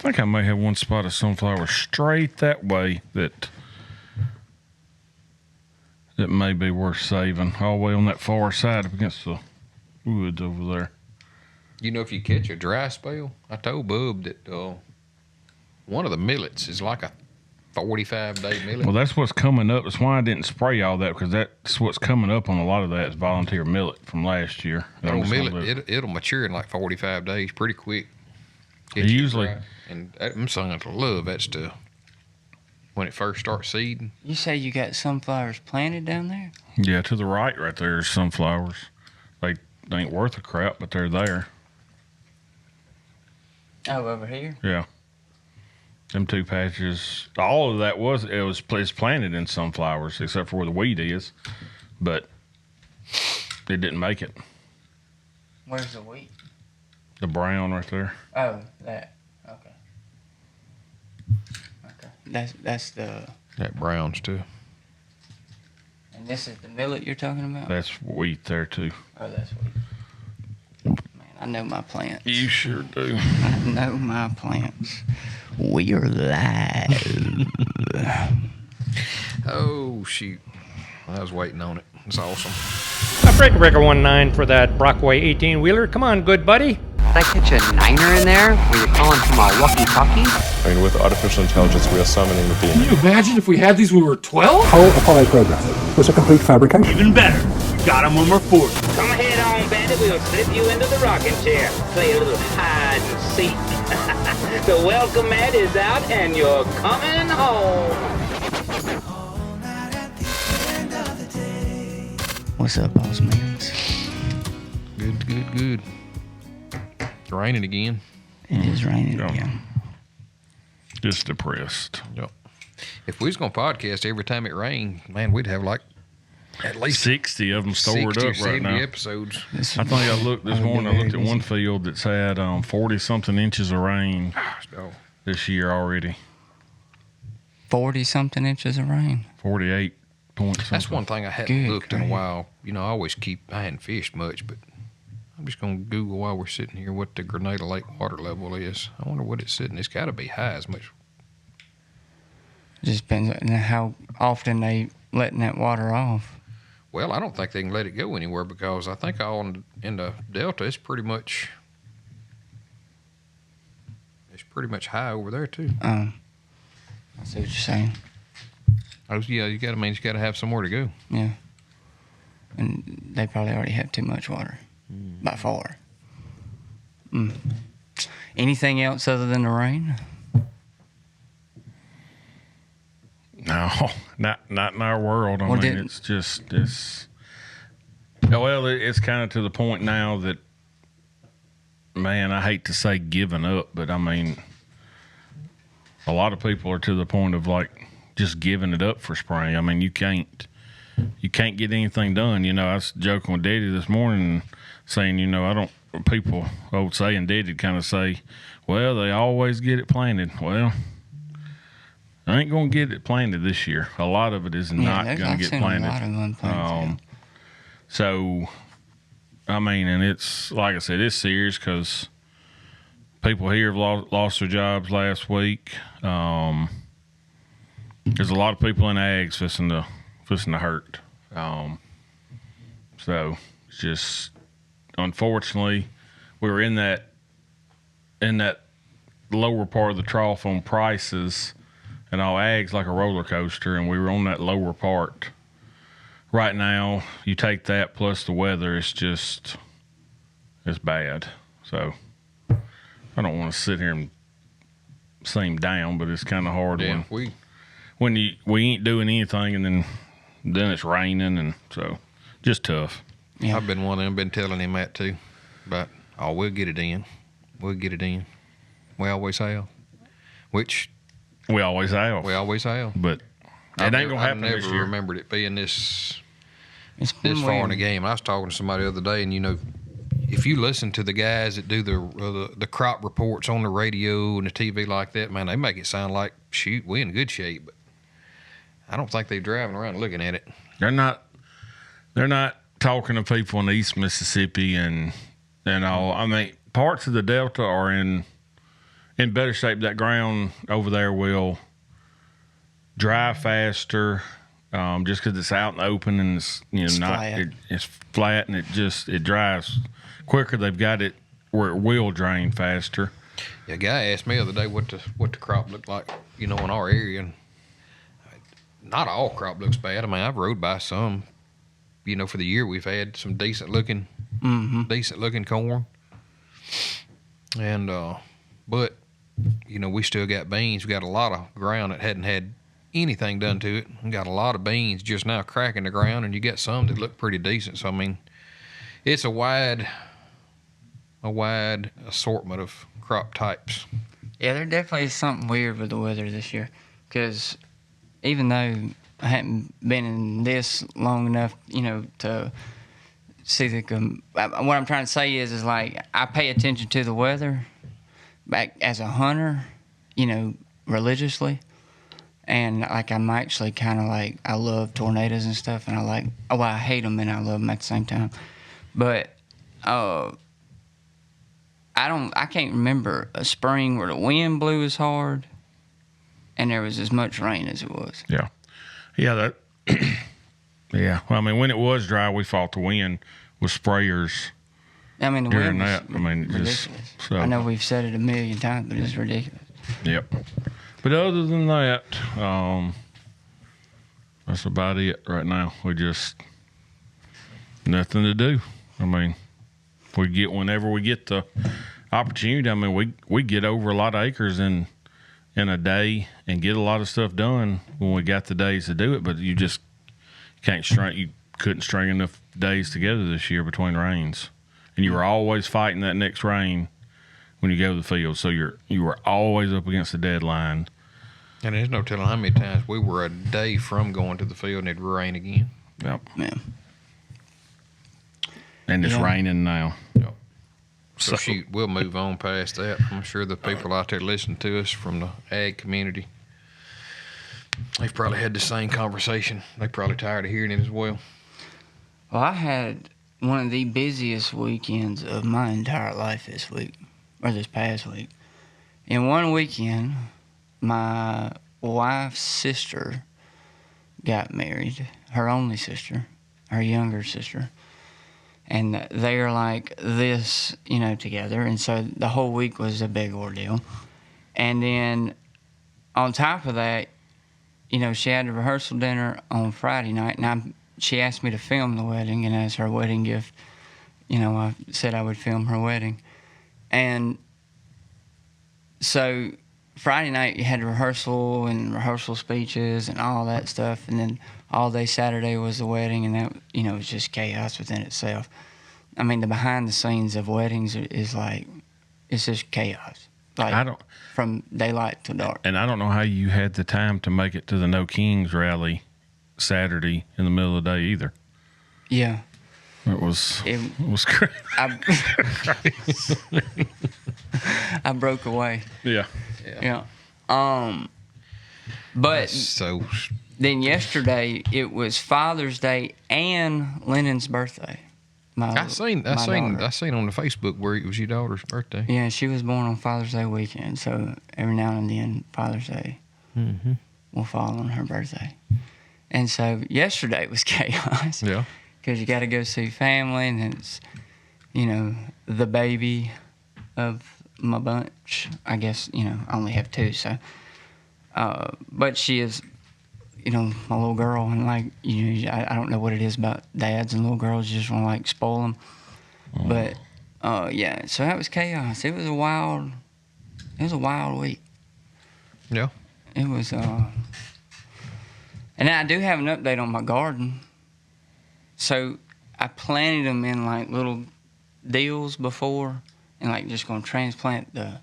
think I may have one spot of sunflower straight that way that may be worth saving. All the way on that far side up against the woods over there. You know, if you catch a dry spell, I told Bub that one of the millets is like a 45-day millet. Well, that's what's coming up. That's why I didn't spray all that, because that's what's coming up on a lot of that is volunteer millet from last year. That old millet, it'll mature in like 45 days, pretty quick. Usually. And I'm saying I love that stuff when it first starts seeding. You say you got sunflowers planted down there? Yeah, to the right there's sunflowers. They ain't worth a crap, but they're there. Oh, over here? Yeah. Them two patches, all of that was planted in sunflowers, except for where the weed is, but it didn't make it. Where's the wheat? The brown right there. Oh, that. Okay. That's the. That brown's too. And this is the millet you're talking about? That's wheat there too. Oh, that's wheat. Man, I know my plants. You sure do. I know my plants. We are live. Oh, shoot. I was waiting on it. It's awesome. Breaker 19 for that Brockway 18-wheeler. Come on, good buddy. Did I catch a niner in there? Were you calling from a walkie-talkie? I mean, with artificial intelligence, we are summoning the being. Can you imagine if we had these when we were 12? Whole Apollo program was a complete fabrication. Even better. We got them when we're 40. Come ahead on, Bandit. We'll slip you into the rocking chair. Play a little hide and seek. The welcome mat is out and you're coming home. What's up, boss mans? Good. It's raining again. It is raining again. Just depressed. Yep. If we was going to podcast every time it rained, man, we'd have like at least 60 of them stored 60 or up 70 right now. Episodes. I think I looked this morning. I looked at one field that's had 40-something inches of rain this year already. 40-something inches of rain. 48 point something. That's one thing I hadn't looked in a while. You know, I hadn't fished much, but I'm just going to Google while we're sitting here what the Grenada Lake water level is. I wonder what it's sitting. It's got to be high as much. Just depends on how often they letting that water off. Well, I don't think they can let it go anywhere because I think all in the Delta, it's pretty much high over there too. I see what you're saying. Oh yeah, you got to have somewhere to go. Yeah, and they probably already have too much water by far. Anything else other than the rain? No, not in our world. I mean, it's kind of to the point now that, man, I hate to say giving up, but I mean, a lot of people are to the point of like just giving it up for spring. I mean, you can't get anything done. You know, I was joking with Daddy this morning saying, you know, people old saying Daddy'd kind of say, well, they always get it planted. Well, I ain't going to get it planted this year. A lot of it is not going to get planted. A lot of them so, I mean, and it's, like I said, it's serious because people here have lost their jobs last week. There's a lot of people in ags fixing to hurt. So, it's just, unfortunately, we were in that lower part of the trough on prices. And all ag's like a roller coaster, and we were on that lower part. Right now, you take that plus the weather, it's bad. So I don't want to sit here and seem down, but it's kind of hard when we ain't doing anything, and then it's raining, and so just tough. Yeah. I've been one of them, been telling him that too. But we'll get it in. We'll get it in. We always have. Which. We always have. But it ain't going to happen this year. I never remembered it being this far in the game. I was talking to somebody the other day, and, you know, if you listen to the guys that do the crop reports on the radio and the TV like that, man, they make it sound like, shoot, we in good shape. But I don't think they're driving around looking at it. They're not talking to people in East Mississippi and all. I mean, parts of the Delta are in in better shape. That ground over there will dry faster, just because it's out in the open and it's it's flat and it dries quicker. They've got it where it will drain faster. Yeah, a guy asked me the other day what the crop looked like, in our area, and not all crop looks bad. I mean, I've rode by some. For the year we've had some decent looking corn, and but we still got beans. We got a lot of ground that hadn't had anything done to it. We got a lot of beans just now cracking the ground, and you got some that look pretty decent. So I mean, it's a wide assortment of crop types. Yeah, there definitely is something weird with the weather this year, because even though I hadn't been in this long enough, to see what I'm trying to say is like I pay attention to the weather back as a hunter, religiously. And like I'm actually kind of like I love tornadoes and stuff, and I hate them and I love them at the same time. But I can't remember a spring where the wind blew as hard and there was as much rain as it was. Yeah. Yeah, yeah. Well, I mean, when it was dry, we fought the wind with sprayers. I mean, the during wind was ridiculous. So. I know we've said it a million times, but it's ridiculous. Yep. But other than that, that's about it right now. We just nothing to do. I mean, whenever we get the opportunity. I mean, we get over a lot of acres in a day and get a lot of stuff done when we got the days to do it. But you just couldn't string enough days together this year between rains, and you were always fighting that next rain when you go to the field. So you were always up against the deadline. And there's no telling how many times we were a day from going to the field and it'd rain again. Yep. Yeah. And it's raining now. Yep. So shoot, we'll move on past that. I'm sure the people out there listening to us from the ag community, they've probably had the same conversation. They're probably tired of hearing it as well. Well, I had one of the busiest weekends of my entire life this past week. In one weekend, my wife's sister got married, her only sister, her younger sister. And they are like this, together. And so the whole week was a big ordeal. And then on top of that, she had a rehearsal dinner on Friday night. And she asked me to film the wedding. And as her wedding gift, I said I would film her wedding. And so Friday night, you had rehearsal and rehearsal speeches and all that stuff. And then all day Saturday was the wedding, and that, it was just chaos within itself. I mean, the behind the scenes of weddings is like, it's just chaos. Like, from daylight to dark. And I don't know how you had the time to make it to the No Kings rally Saturday in the middle of the day either. Yeah. It was crazy. I broke away. Yeah. But so then yesterday it was Father's Day and Lennon's birthday. I seen on the Facebook where it was your daughter's birthday. Yeah, she was born on Father's Day weekend, so every now and then Father's Day will fall on her birthday. And so yesterday was chaos. Yeah. Because you got to go see family, and it's, the baby of my bunch. I guess, I only have two, so. But she is, my little girl, and I don't know what it is about dads and little girls. You just want to spoil them. But yeah, so that was chaos. It was a wild week. Yeah. It was. And I do have an update on my garden. So I planted them in little deals before, and just gonna transplant the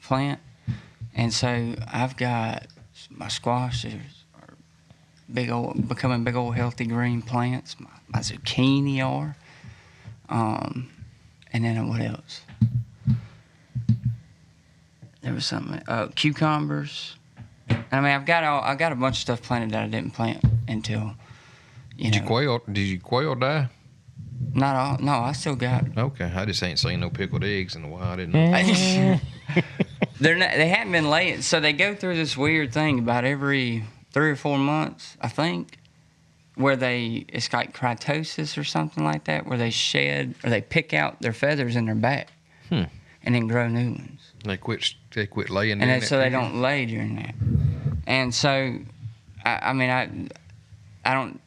plant. And so I've got my squashes are becoming big old healthy green plants. My zucchini are. And then what else? There was something. Cucumbers. I mean, I've got a bunch of stuff planted that I didn't plant until. Did your quail die? Not all. No, I still got. Okay, I just ain't seen no pickled eggs in a while. I didn't know. They haven't been laying. So they go through this weird thing about every 3 or 4 months, I think, where it's like critosis or something like that, where they shed or they pick out their feathers in their back and then grow new ones. They quit laying. And so they don't lay during that. And so, I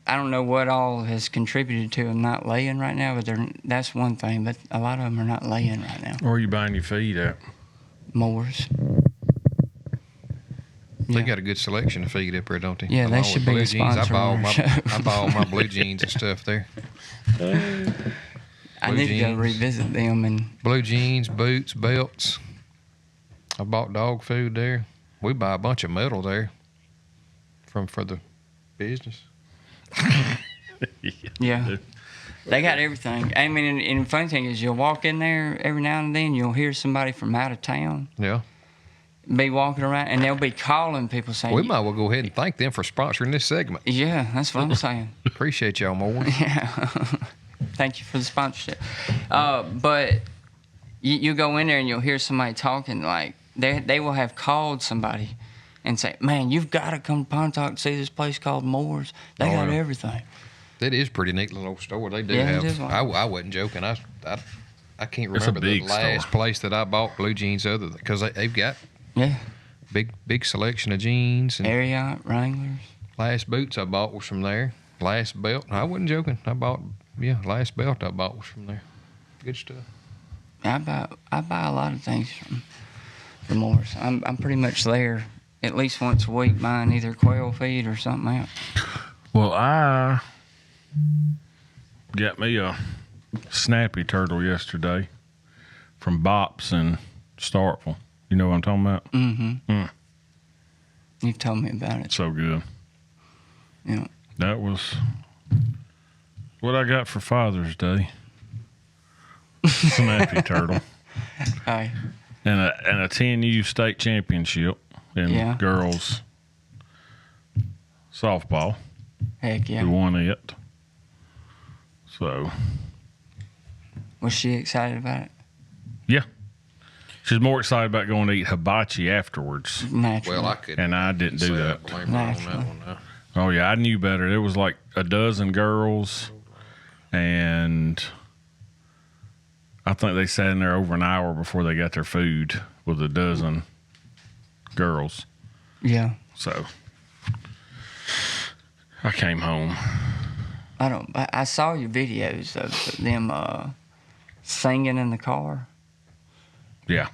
don't know what all has contributed to them not laying right now, but that's one thing. But a lot of them are not laying right now. Where are you buying your feed at? Moors. They got a good selection of feed up there, don't they? Yeah, they should be a sponsor. I buy all my blue jeans and stuff there. I need to go revisit them. And blue jeans, boots, belts. I bought dog food there. We buy a bunch of metal there for the business. Yeah. They got everything. I mean, and the funny thing is you'll walk in there every now and then, you'll hear somebody from out of town. Yeah. Be walking around, and they'll be calling people saying... We might well go ahead and thank them for sponsoring this segment. Yeah, that's what I'm saying. Appreciate y'all more. Yeah. Thank you for the sponsorship. But you go in there and you'll hear somebody talking, like, they will have called somebody and say, man, you've got to come to Pontotoc to see this place called Moore's. They got everything. That is a pretty neat little store. They do have. It is one. I wasn't joking. I can't remember the last place that I bought blue jeans because they've got big selection of jeans. And Ariat, Wranglers. Last boots I bought was from there. Last belt, I wasn't joking. Last belt I bought was from there. Good stuff. I buy a lot of things from Moore's. I'm pretty much there at least once a week buying either quail feed or something else. Well, I got me a snappy turtle yesterday from Bops in Starkville. You know what I'm talking about? Mm-hmm. You've told me about it. So good. Yeah. That was what I got for Father's Day. Snappy turtle. Hey. And a 10U state championship in girls softball. Heck yeah. We won it. So. Was she excited about it? Yeah. She's more excited about going to eat hibachi afterwards. Naturally. Well, I could. And I didn't do that. Naturally. Oh, yeah. I knew better. There was like a dozen girls, and I think they sat in there over an hour before they got their food with a dozen girls. Yeah. So I came home. I saw your videos of them singing in the car. Yeah.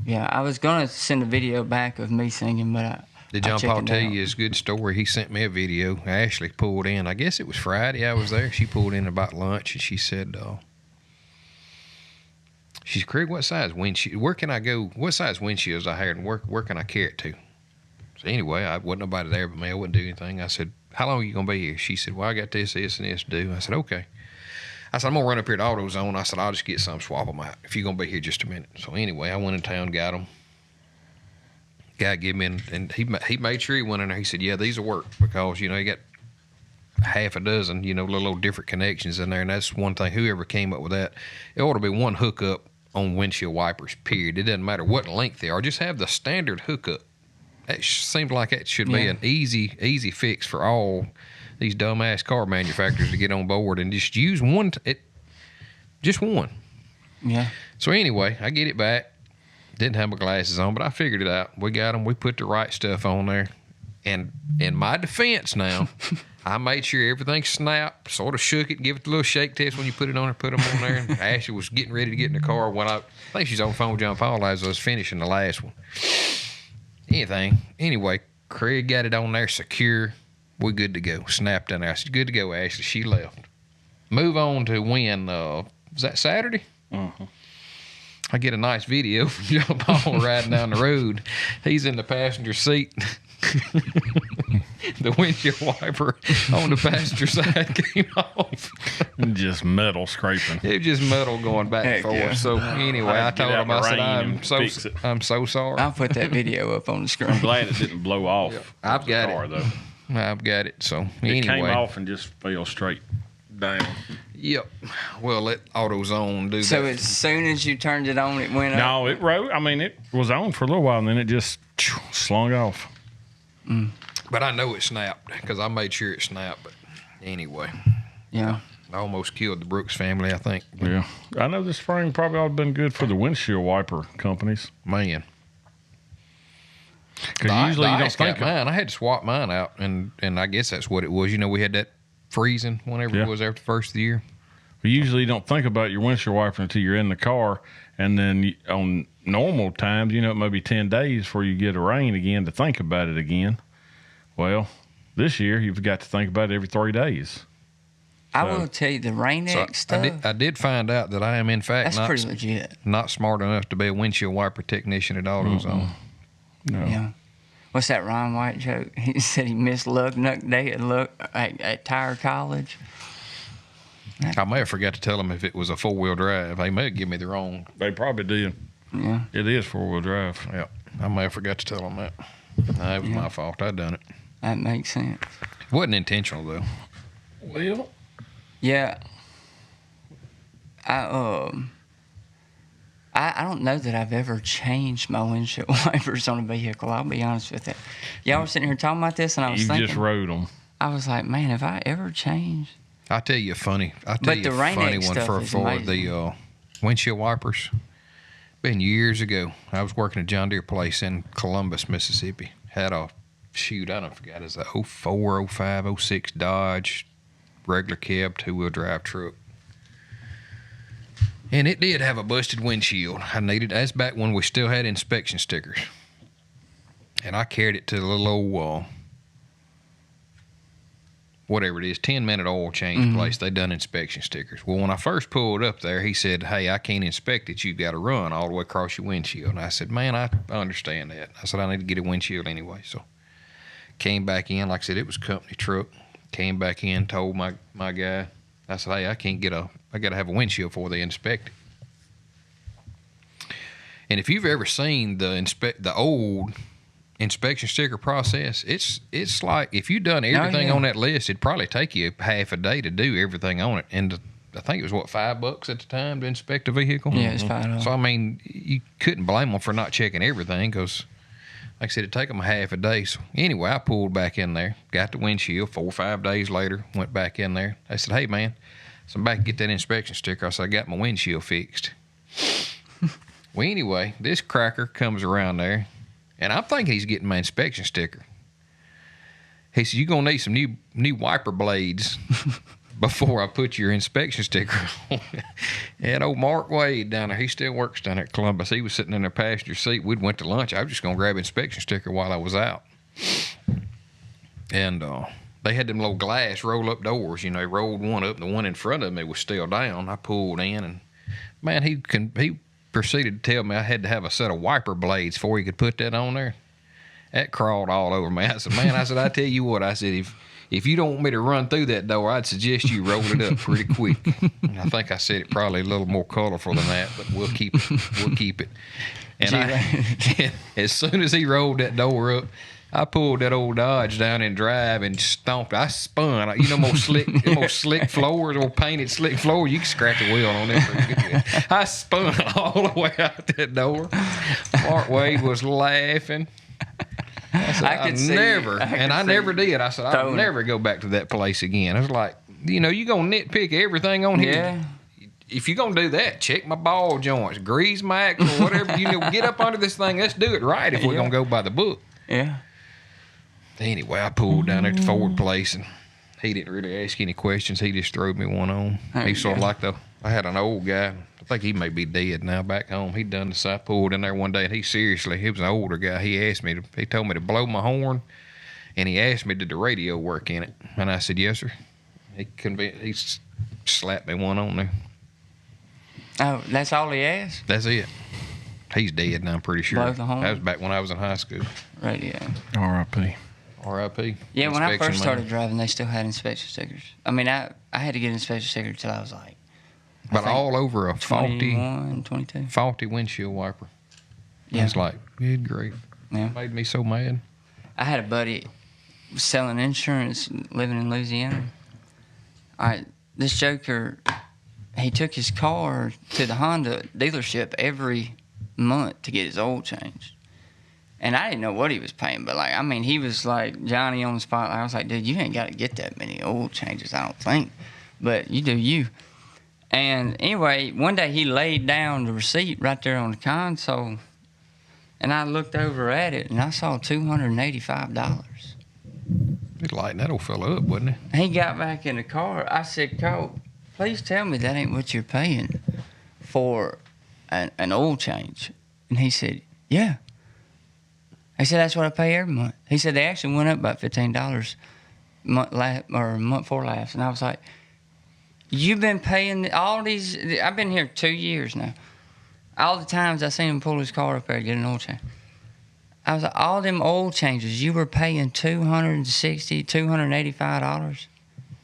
Yeah, I was going to send a video back of me singing, but Did John Paul tell you his good story? He sent me a video. Ashley pulled in. I guess it was Friday I was there. She pulled in about lunch, and she said, she said, Craig, what size windshield? Where can I go? What size windshields I hired, and where can I carry it to? So anyway, I wasn't nobody there but me. I wouldn't do anything. I said, how long are you going to be here? She said, well, I got this, and this to do. I said, okay. I said, I'm going to run up here to AutoZone. I said, I'll just get some, swap them out if you're going to be here just a minute. So anyway, I went in town, got them. Guy gave me, and he made sure he went in there. He said, yeah, these will work because, you got half a dozen, little different connections in there. And that's one thing, whoever came up with that, it ought to be one hookup on windshield wipers, period. It doesn't matter what length they are. Just have the standard hookup. It seems like that should be an easy fix for all these dumbass car manufacturers to get on board and just use one. Just one. Yeah. So anyway, I get it back. Didn't have my glasses on, but I figured it out. We got them. We put the right stuff on there. And in my defense now, I made sure everything snapped, sort of shook it, give it a little shake test when you put it on there, put them on there. And Ashley was getting ready to get in the car when I think she's on the phone with John Paul as I was finishing the last one. Anyway, Craig got it on there secure. We're good to go. Snapped in there. I said, good to go, Ashley. She left. Move on to when, was that Saturday? Uh-huh. I get a nice video from John Paul riding down the road. He's in the passenger seat. The windshield wiper on the passenger side came off. Just metal scraping. It was just metal going back and forth. Yeah. So anyway, I told him, I said, I'm so sorry. I'll put that video up on the screen. I'm glad it didn't blow off. Yeah. I've got it. Though. I've got it. So it anyway. came off and just fell straight down. Yep. Well, let AutoZone do that. So as soon as you turned it on, it went up? No, it rode. I mean, it was on for a little while, and then it just slung off. But I know it snapped because I made sure it snapped. But anyway. Yeah. I almost killed the Brooks family, I think. Yeah. I know this spring probably ought to have been good for the windshield wiper companies. Man. Because usually you don't think mine. I had to swap mine out, and I guess that's what it was. You know, we had that freezing whenever it was after the first of the year. Usually you don't think about your windshield wiper until you're in the car, and then on normal times, it may be 10 days before you get a rain again to think about it again. Well, this year you've got to think about it every 3 days. I will tell you, the Rain-X stuff. I did find out that I am, in fact, that's pretty legit. Not smart enough to be a windshield wiper technician at AutoZone. No. Yeah. What's that Ron White joke? He said he missed Lug Nuck Day at Tire College. I may have forgot to tell them if it was a 4-wheel drive. They may have given me the wrong. They probably did. Yeah. It is 4-wheel drive. Yeah. I may have forgot to tell them that. That was my fault. I done it. That makes sense. It wasn't intentional, though. Well. Yeah. I don't know that I've ever changed my windshield wipers on a vehicle. I'll be honest with you. Y'all were sitting here talking about this, and I was thinking. You just rode them. I was like, man, have I ever changed? I'll tell you a funny one for the windshield wipers. Been years ago. I was working at John Deere place in Columbus, Mississippi. Had a I don't forget, it's a 04, 05, 06 Dodge regular cab 2-wheel drive truck. And it did have a busted windshield. That's back when we still had inspection stickers. And I carried it to the little old, whatever it is, 10-minute oil change place. They done inspection stickers. Well, when I first pulled up there, he said, hey, I can't inspect it. You've got to run all the way across your windshield. And I said, man, I understand that. I said, I need to get a windshield anyway. So came back in. Like I said, it was a company truck. Came back in, told my guy, I said, hey, I got to have a windshield before they inspect it. And if you've ever seen the old inspection sticker process, it's like if you've done everything on that list, it'd probably take you half a day to do everything on it. And I think it was, $5 at the time to inspect a vehicle? Yeah, it's $5. So, I mean, you couldn't blame them for not checking everything because, like I said, it'd take them a half a day. So, anyway, I pulled back in there, got the windshield. 4 or 5 days later, went back in there. I said, hey, man, so I'm back to get that inspection sticker. I said, I got my windshield fixed. Well, anyway, this cracker comes around there, and I'm thinking he's getting my inspection sticker. He said, you're going to need some new wiper blades before I put your inspection sticker on. And old Mark Wade down there, he still works down there at Columbus. He was sitting in the passenger seat. We'd went to lunch. I was just going to grab an inspection sticker while I was out. And they had them little glass roll-up doors. They rolled one up, and the one in front of me was still down. I pulled in, and, man, he proceeded to tell me I had to have a set of wiper blades before he could put that on there. That crawled all over me. I said, man, I tell you what, I said, if you don't want me to run through that door, I'd suggest you roll it up pretty quick. And I think I said it probably a little more colorful than that, but we'll keep it. And as soon as he rolled that door up, I pulled that old Dodge down in drive and stomped. I spun. More slick floors, or painted slick floors. You can scratch a wheel on them pretty good. I spun all the way out that door. Mark Wade was laughing. I said, I never did. I said, I'll never go back to that place again. I was like, you're going to nitpick everything on here. Yeah. If you're going to do that, check my ball joints, grease my axle, whatever. Get up under this thing. Let's do it right if we're going to go by the book. Yeah. Anyway, I pulled down at the Ford place, and he didn't really ask any questions. He just threw me one on. He's sort of like I had an old guy. I think he may be dead now back home. He'd done this. I pulled in there one day, and he was an older guy. He told me to blow my horn, and he asked me, did the radio work in it? And I said, yes, sir. He slapped me one on there. Oh, that's all he asked? That's it. He's dead now, I'm pretty sure. Blow the horn? That was back when I was in high school. Radio. R.I.P. R.I.P. Yeah, when I first started driving, they still had inspection stickers. I mean, I had to get an inspection sticker until I was like, but all over a 21, 22. faulty windshield wiper. Yeah. It's like, good grief. Yeah. It made me so mad. I had a buddy selling insurance living in Louisiana. this joker, he took his car to the Honda dealership every month to get his oil changed. And I didn't know what he was paying, but like, I mean, he was like Johnny on the spot. I was like, dude, you ain't got to get that many oil changes, I don't think. But you do you. And anyway, one day he laid down the receipt right there on the console, and I looked over at it, and I saw $285. He's lighting that old fella up, wasn't he? He got back in the car. I said, Cole, please tell me that ain't what you're paying for an oil change. And he said, yeah. I said, that's what I pay every month. He said, they actually went up about $15 month before last. And I was like, you've been paying all these, I've been here 2 years now. All the times I seen him pull his car up there to get an oil change. I was like, all them oil changes, you were paying $260, $285?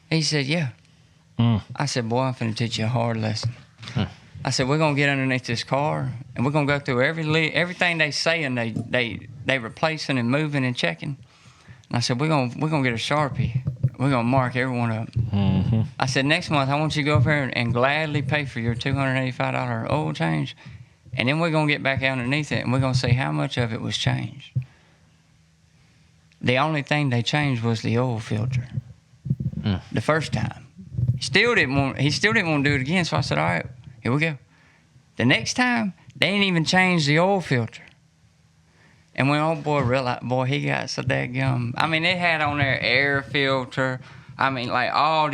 He said, yeah. I said, boy, I'm finna teach you a hard lesson. I said, we're going to get underneath this car, and we're going to go through everything they say, and they replacing and moving and checking. And I said, we're gonna get a Sharpie. We're going to mark everyone up. Mm-hmm. I said, next month, I want you to go up there and gladly pay for your $285 oil change, and then we're going to get back underneath it, and we're going to see how much of it was changed. The only thing they changed was the oil filter. The first time. He still didn't want to do it again, so I said, all right, here we go. The next time, they ain't even changed the oil filter. And when old boy realized, boy, he got so daggum. I mean, it had on there air filter. I mean, like all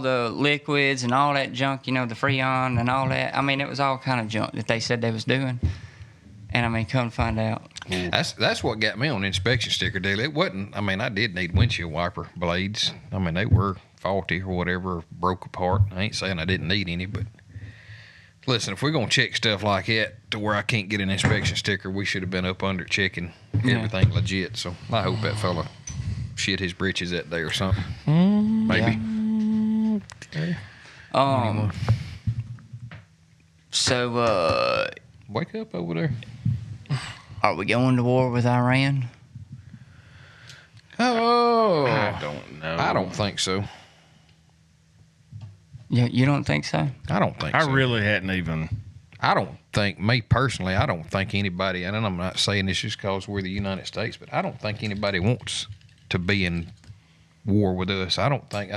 the liquids and all that junk, you know, the Freon and all that. I mean, it was all kind of junk that they said they was doing. And I mean, come find out. That's what got me on the inspection sticker deal. It wasn't, I mean, I did need windshield wiper blades. I mean, they were faulty or whatever, broke apart. I ain't saying I didn't need any, but listen, if we're going to check stuff like that to where I can't get an inspection sticker, we should have been up under checking everything legit. So I hope that fella shit his britches that day or something. Maybe. Yeah. Okay. So, wake up over there. Are we going to war with Iran? Oh, I don't know. I don't think so. You don't think so? I don't think so. I really hadn't even. I don't think, me personally, I don't think anybody, and I'm not saying this just because we're the United States, but I don't think anybody wants to be in war with us. I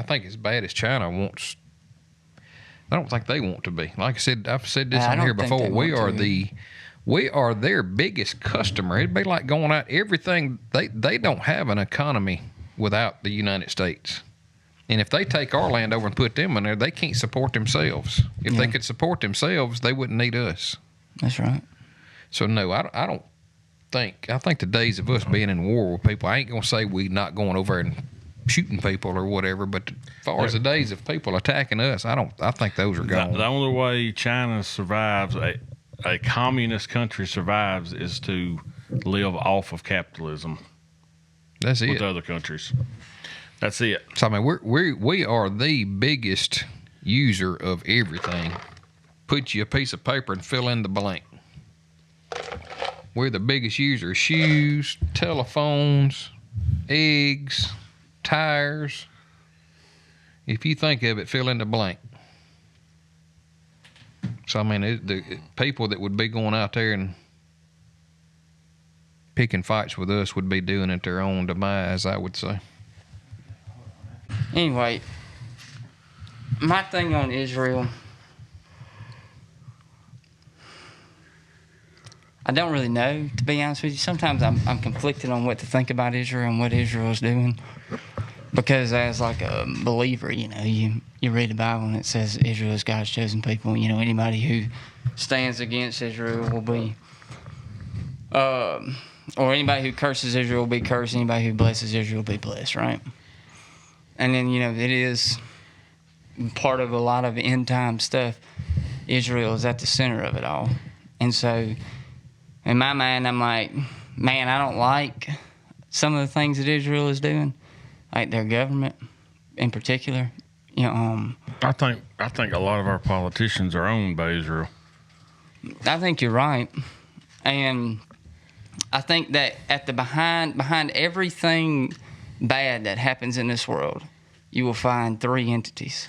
think as bad as China wants, I don't think they want to be. Like I said, I've said this on here before. We are their biggest customer. It'd be like going out everything. They don't have an economy without the United States. And if they take our land over and put them in there, they can't support themselves. If they could support themselves, they wouldn't need us. That's right. So, no, I don't think. I think the days of us being in war with people, I ain't going to say we not going over and shooting people or whatever, but as far as the days of people attacking us, I think those are gone. The only way China survives, a communist country survives, is to live off of capitalism. That's it. With other countries. That's it. So, I mean, we are the biggest user of everything. Put you a piece of paper and fill in the blank. We're the biggest user of shoes, telephones, eggs, tires. If you think of it, fill in the blank. So, I mean, the people that would be going out there and picking fights with us would be doing it their own demise, I would say. Anyway, my thing on Israel, I don't really know, to be honest with you. Sometimes I'm conflicted on what to think about Israel and what Israel is doing. Because as like a believer, you know, you read the Bible and it says Israel is God's chosen people. You know, anybody who stands against Israel will be, or anybody who curses Israel will be cursed. Anybody who blesses Israel will be blessed, right? And then, you know, it is part of a lot of end time stuff. Israel is at the center of it all. And so, in my mind, I'm like, man, I don't like some of the things that Israel is doing, like their government in particular. You know, I think a lot of our politicians are owned by Israel. I think you're right, and I think that at the behind everything bad that happens in this world, you will find 3 entities: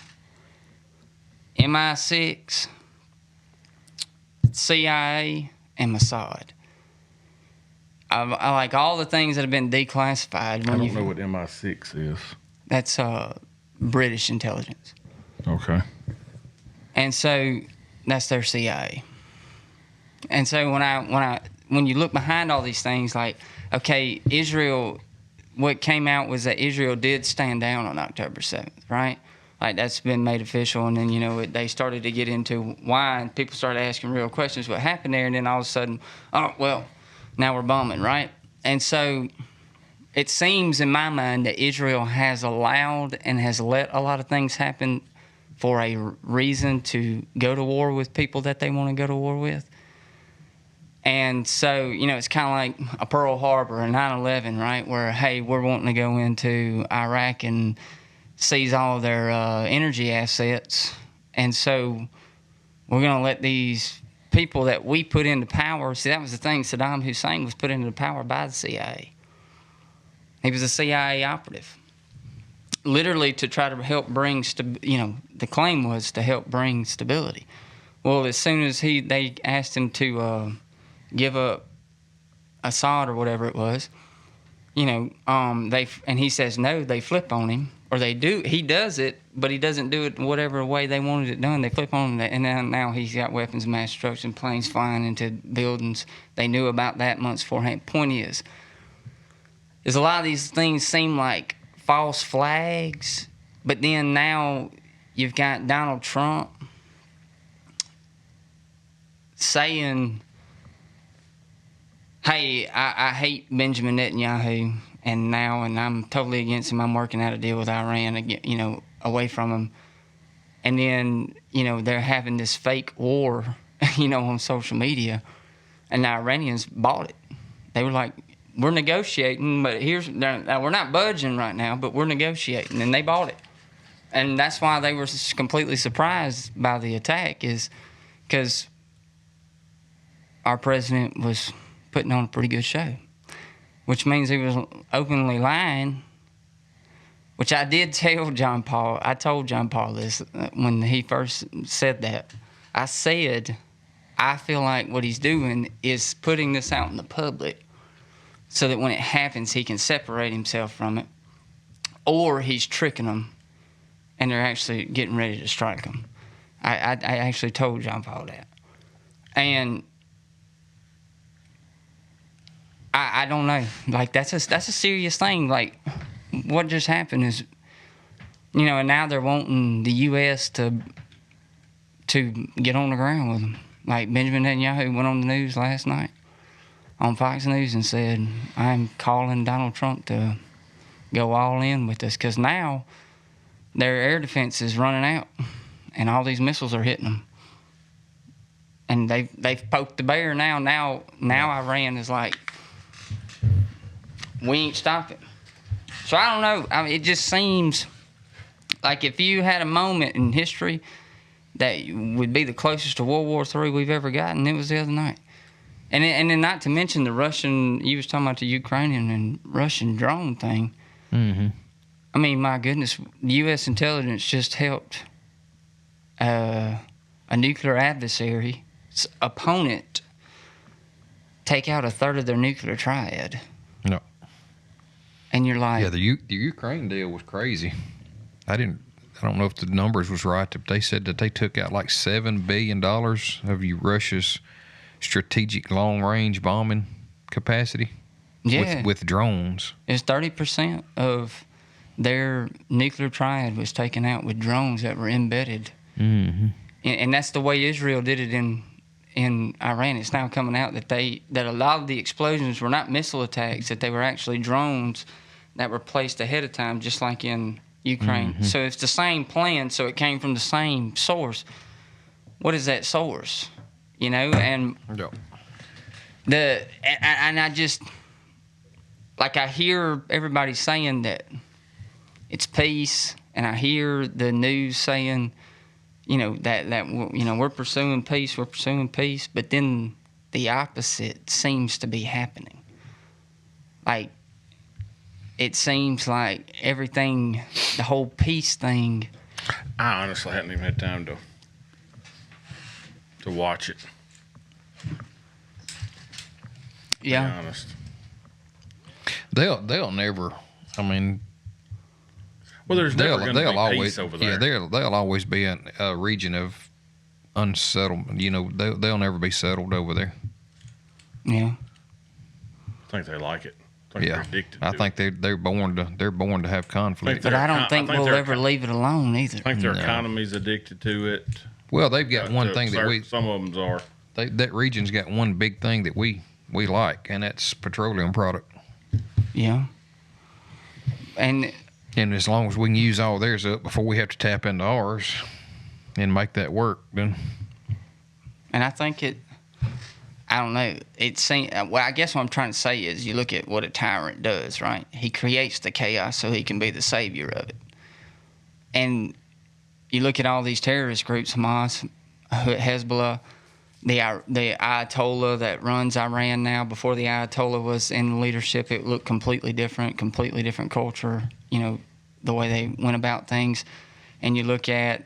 MI6, CIA, and Mossad. I like all the things that have been declassified. I don't know what MI6 is. That's British intelligence. Okay. And so that's their CIA. And so when you look behind all these things, like, okay, Israel, what came out was that Israel did stand down on October 7th, right? Like, that's been made official. And then, they started to get into why, and people started asking real questions, what happened there. And then all of a sudden, oh, well, now we're bombing, right? And so it seems in my mind that Israel has allowed and has let a lot of things happen for a reason to go to war with people that they want to go to war with. And so, it's kind of like a Pearl Harbor, a 9/11, right? Where, hey, we're wanting to go into Iraq and seize all of their energy assets. And so we're going to let these people that we put into power. See, that was the thing. Saddam Hussein was put into power by the CIA. He was a CIA operative, literally to try to help bring the claim was to help bring stability. Well, as soon as they asked him to give up Assad or whatever it was, and he says no, they flip on him, or they do. He does it, but he doesn't do it whatever way they wanted it done. They flip on him, and now he's got weapons of mass destruction, planes flying into buildings. They knew about that months beforehand. Point is a lot of these things seem like false flags, but then now you've got Donald Trump saying, hey, I hate Benjamin Netanyahu, and I'm totally against him. I'm working out a deal with Iran, away from him. And then, they're having this fake war, on social media, and the Iranians bought it. They were like, we're negotiating, but now we're not budging right now, but we're negotiating, and they bought it. And that's why they were completely surprised by the attack, is because our president was putting on a pretty good show, which means he was openly lying, which I did tell John Paul. I told John Paul this when he first said that. I said, I feel like what he's doing is putting this out in the public so that when it happens, he can separate himself from it, or he's tricking them and they're actually getting ready to strike them. I actually told John Paul that. And I don't know. Like, that's a serious thing. Like, what just happened is, and now they're wanting the U.S. to get on the ground with them. Like, Benjamin Netanyahu went on the news last night on Fox News and said, I'm calling Donald Trump to go all in with this, because now their air defense is running out and all these missiles are hitting them. And they've poked the bear now. Now Iran is like, we ain't stopping. So I don't know. I mean, it just seems like if you had a moment in history that would be the closest to World War III we've ever gotten, it was the other night. And then not to mention the Russian, you was talking about the Ukrainian and Russian drone thing. Mm-hmm. I mean, my goodness, U.S. intelligence just helped a nuclear adversary's opponent take out a third of their nuclear triad. No. And you're like... Yeah, the Ukraine deal was crazy. I don't know if the numbers was right, but they said that they took out like $7 billion of Russia's strategic long-range bombing capacity with drones. It's 30% of their nuclear triad was taken out with drones that were embedded. Mm-hmm. And that's the way Israel did it in Iran. It's now coming out that a lot of the explosions were not missile attacks, that they were actually drones that were placed ahead of time, just like in Ukraine. Mm-hmm. So it's the same plan, so it came from the same source. What is that source? And I just, like, I hear everybody saying that it's peace, and I hear the news saying, that we're pursuing peace, but then the opposite seems to be happening. Like, it seems like everything, the whole peace thing. I honestly hadn't even had time to watch it. Yeah. To be honest. They'll never. I mean, well, there's never going to be always peace over there. Yeah, they'll always be a region of unsettlement. You know, they'll never be settled over there. Yeah. I think they like it. I think they're addicted to I think they're born to have conflict. But I don't think we'll ever leave it alone either. I think their economy's addicted to it. Well, they've got one thing that some of them are. That region's got one big thing that we like, and that's petroleum product. Yeah. And as long as we can use all theirs up before we have to tap into ours and make that work, then. And I think I don't know. It seems. Well, I guess what I'm trying to say is, you look at what a tyrant does, right? He creates the chaos so he can be the savior of it. And you look at all these terrorist groups, Hamas, Hezbollah, the Ayatollah that runs Iran now. Before the Ayatollah was in leadership, it looked completely different culture. You know, the way they went about things. And you look at,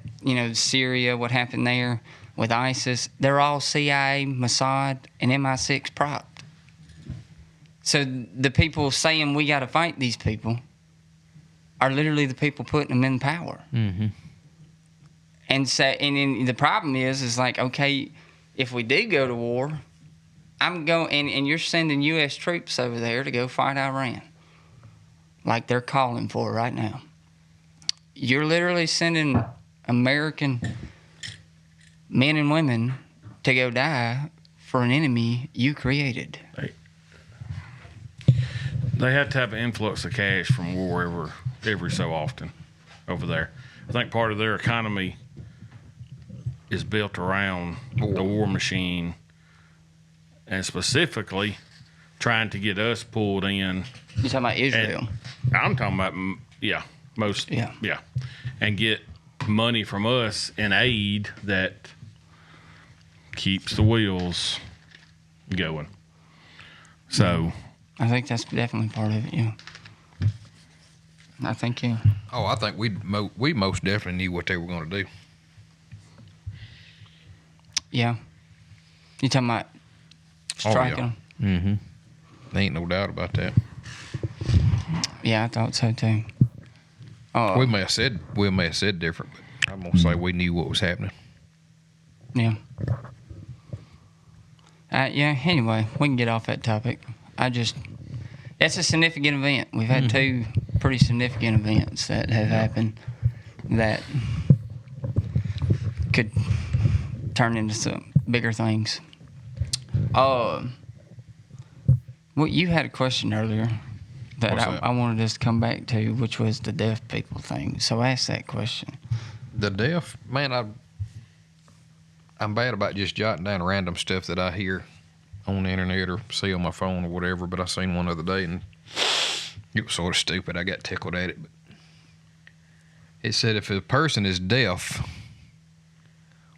Syria, what happened there with ISIS. They're all CIA, Mossad, and MI6 propped. So the people saying we got to fight these people are literally the people putting them in power. Mm-hmm. And then the problem is like, okay, if we did go to war, I'm going, and you're sending U.S. troops over there to go fight Iran, like they're calling for right now. You're literally sending American men and women to go die for an enemy you created. They have to have an influx of cash from war every so often over there. I think part of their economy is built around the war machine, and specifically trying to get us pulled in. You're talking about Israel? I'm talking about, and get money from us in aid that keeps the wheels going. So I think that's definitely part of it. Yeah, I think Oh, I think we most definitely knew what they were going to do. Yeah, you talking about striking them? Mm-hmm. There ain't no doubt about that. Yeah, I thought so too. We may have said different, but I'm gonna say we knew what was happening. Yeah. Anyway, we can get off that topic. It's a significant event. We've had two pretty significant events that have happened that could turn into some bigger things. Well, you had a question earlier that I wanted us to come back to, which was the deaf people thing. So ask that question. The deaf, man, I'm bad about just jotting down random stuff that I hear on the internet or see on my phone or whatever, but I seen one the other day and it was sort of stupid. I got tickled at it. But it said if a person is deaf,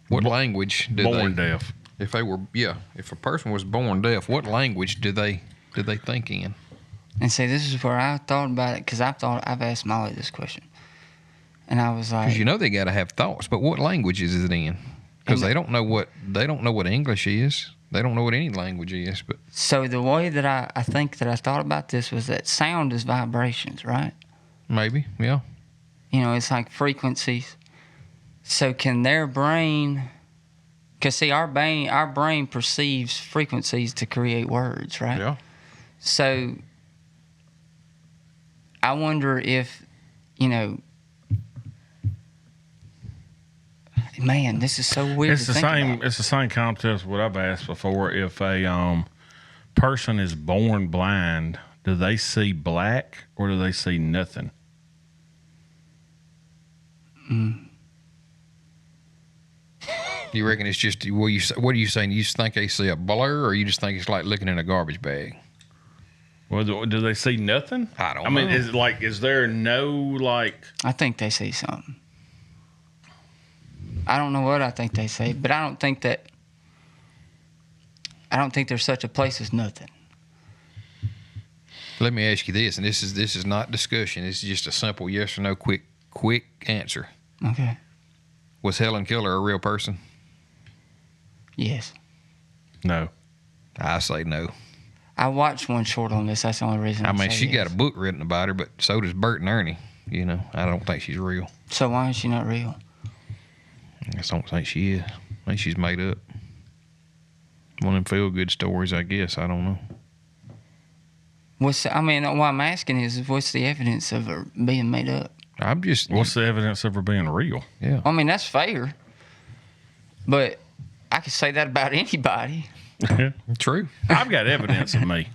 what language do born deaf? If a person was born deaf, what language do they think in? And see, this is where I thought about it, because I've asked Molly this question, and I was like, because they got to have thoughts, but what language is it in? Because they don't know what English is. They don't know what any language is. But so the way that I think that I thought about this was that sound is vibrations, right? Maybe, yeah. It's like frequencies. So can their brain? Because see, our brain perceives frequencies to create words, right? Yeah. So I wonder if, man, this is so weird. It's the same. It's the same concept what I've asked before. If a person is born blind, do they see black or do they see nothing? You reckon it's just what are you saying? You just think they see a blur, or you just think it's like looking in a garbage bag? Well, do they see nothing? I don't know. I mean, is there no I think they see something. I don't know what I think they see, but I don't think there's such a place as nothing. Let me ask you this, and this is not discussion. This is just a simple yes or no, quick answer. Okay. Was Helen Keller a real person? Yes. No. I say no. I watched one short on this. That's the only reason. I mean, say she yes. got a book written about her, but so does Bert and Ernie. You know, I don't think she's real. So why is she not real? I just don't think she is. I think she's made up. One of them feel-good stories, I guess. I don't know. What I'm asking is, what's the evidence of her being made up? I'm just. What's the evidence of her being real? Yeah. I mean, that's fair. But I could say that about anybody. True. I've got evidence of me.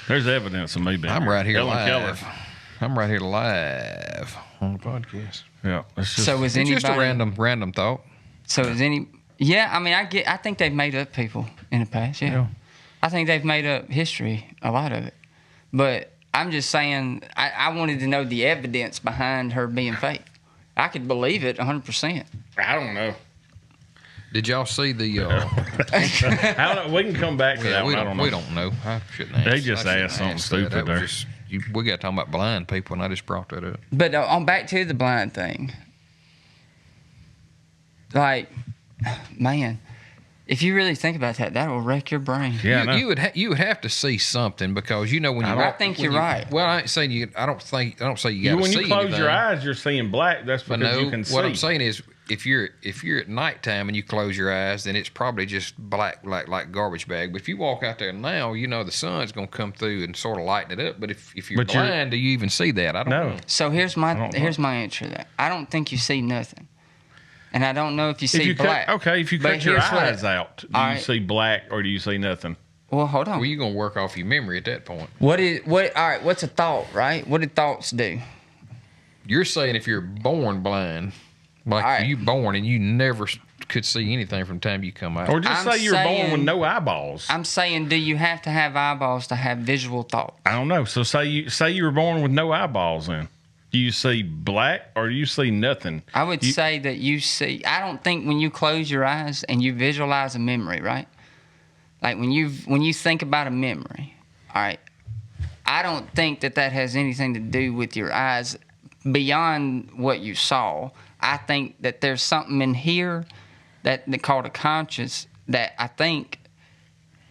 There's evidence of me being. I'm right here Helen live. Keller. I'm right here live on the podcast. Yeah. It's just, So is It's anybody? just a random thought. So is any? Yeah, I mean, I think they've made up people in the past. Yeah. I think they've made up history, a lot of it. But I'm just saying, I wanted to know the evidence behind her being fake. I could believe it 100%. I don't know. Did y'all see the? We can come back to that one. I don't know. We don't know. I shouldn't ask. They just I shouldn't asked something ask stupid that. there. We got talking about blind people, and I just brought that up. But on back to the blind thing. Like, man, if you really think about that, that will wreck your brain. Yeah, I know. You would have to see something because you know when you. I think you're right. Well, I ain't saying you. I don't say you got to see. When you close anything. your eyes, you're seeing black. That's But because no, you can see. what I'm saying is, if you're at nighttime and you close your eyes, then it's probably just black, like garbage bag. But if you walk out there now, you know the sun's gonna come through and sort of lighten it up. But if you're blind, do you even see that? I don't know. So here's my answer to that. I don't think you see nothing, and I don't know if you see black. If you But cut your here's what- eyes out, do you see black or do you see nothing? Well, hold on. Well, you're gonna work off your memory at that point. All right, what's a thought, right? What do thoughts do? You're saying if you're born blind, like you born and you never could see anything from the time you come out. Or just say you're born with no eyeballs. I'm saying, do you have to have eyeballs to have visual thought? I don't know. So say you were born with no eyeballs then. Do you see black or do you see nothing? I would say that you see. I don't think when you close your eyes and you visualize a memory, right? Like when you think about a memory, all right. I don't think that has anything to do with your eyes beyond what you saw. I think that there's something in here that they call a conscious that I think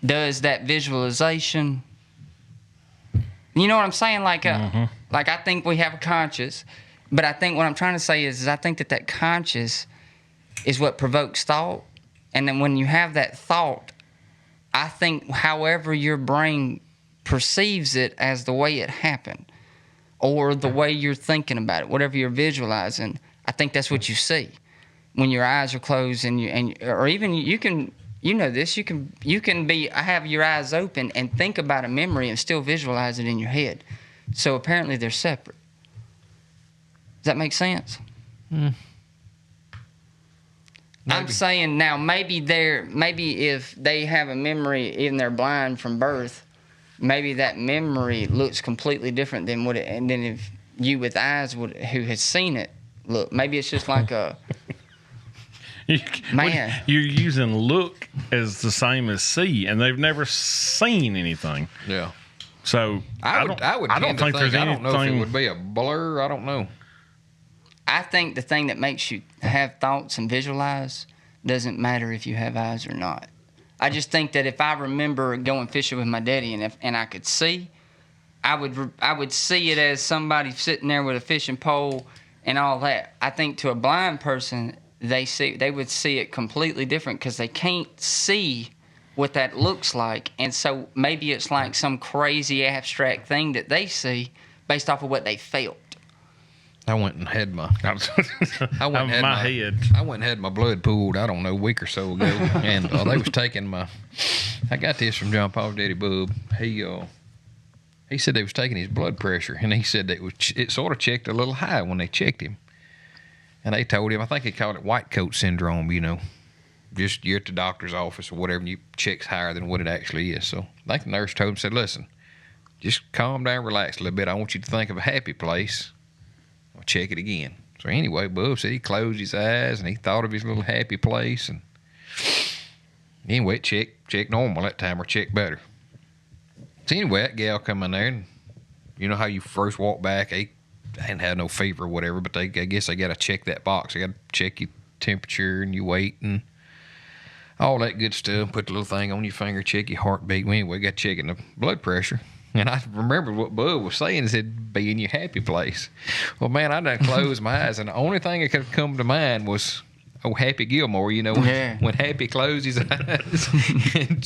does that visualization. You know what I'm saying? Like I think we have a conscious, but I think what I'm trying to say is I think that conscious is what provokes thought. And then when you have that thought, I think however your brain perceives it as the way it happened or the way you're thinking about it, whatever you're visualizing, I think that's what you see when your eyes are closed or even you can, you know this, you can have your eyes open and think about a memory and still visualize it in your head. So apparently they're separate. Does that make sense? I'm saying now maybe if they have a memory and they're blind from birth, maybe that memory looks completely different than than if you with eyes who has seen it look. Maybe it's just like a man. You're using look as the same as see, and they've never seen anything. Yeah. So I don't think there's anything. I don't know if it would be a blur. I don't know. I think the thing that makes you have thoughts and visualize doesn't matter if you have eyes or not. I just think that if I remember going fishing with my daddy and I could see, I would see it as somebody sitting there with a fishing pole and all that. I think to a blind person, they would see it completely different because they can't see what that looks like, and so maybe it's like some crazy abstract thing that they see based off of what they felt. I went and had my I went and had my blood pulled, I don't know, a week or so ago, and they was taking I got this from John Paul's daddy Bub. He said they was taking his blood pressure, and he said that it sort of checked a little high when they checked him. And they told him, I think they called it white coat syndrome, you know. Just you're at the doctor's office or whatever, and you check's higher than what it actually is. So I think the nurse told him, said, listen, just calm down, relax a little bit. I want you to think of a happy place. I'll check it again. So anyway, Bub said he closed his eyes, and he thought of his little happy place. And anyway, it checked normal that time, or checked better. So anyway, that gal come in there, and You know how you first walk back, I hadn't had no fever or whatever, but I guess they got to check that box. They got to check your temperature and your weight and all that good stuff. Put the little thing on your finger, check your heartbeat. Well, anyway, got checking the blood pressure. And I remember what Bud was saying. He said, be in your happy place. Well, man, I done closed my eyes, and the only thing that could come to mind was Happy Gilmore, when Happy closed his eyes. And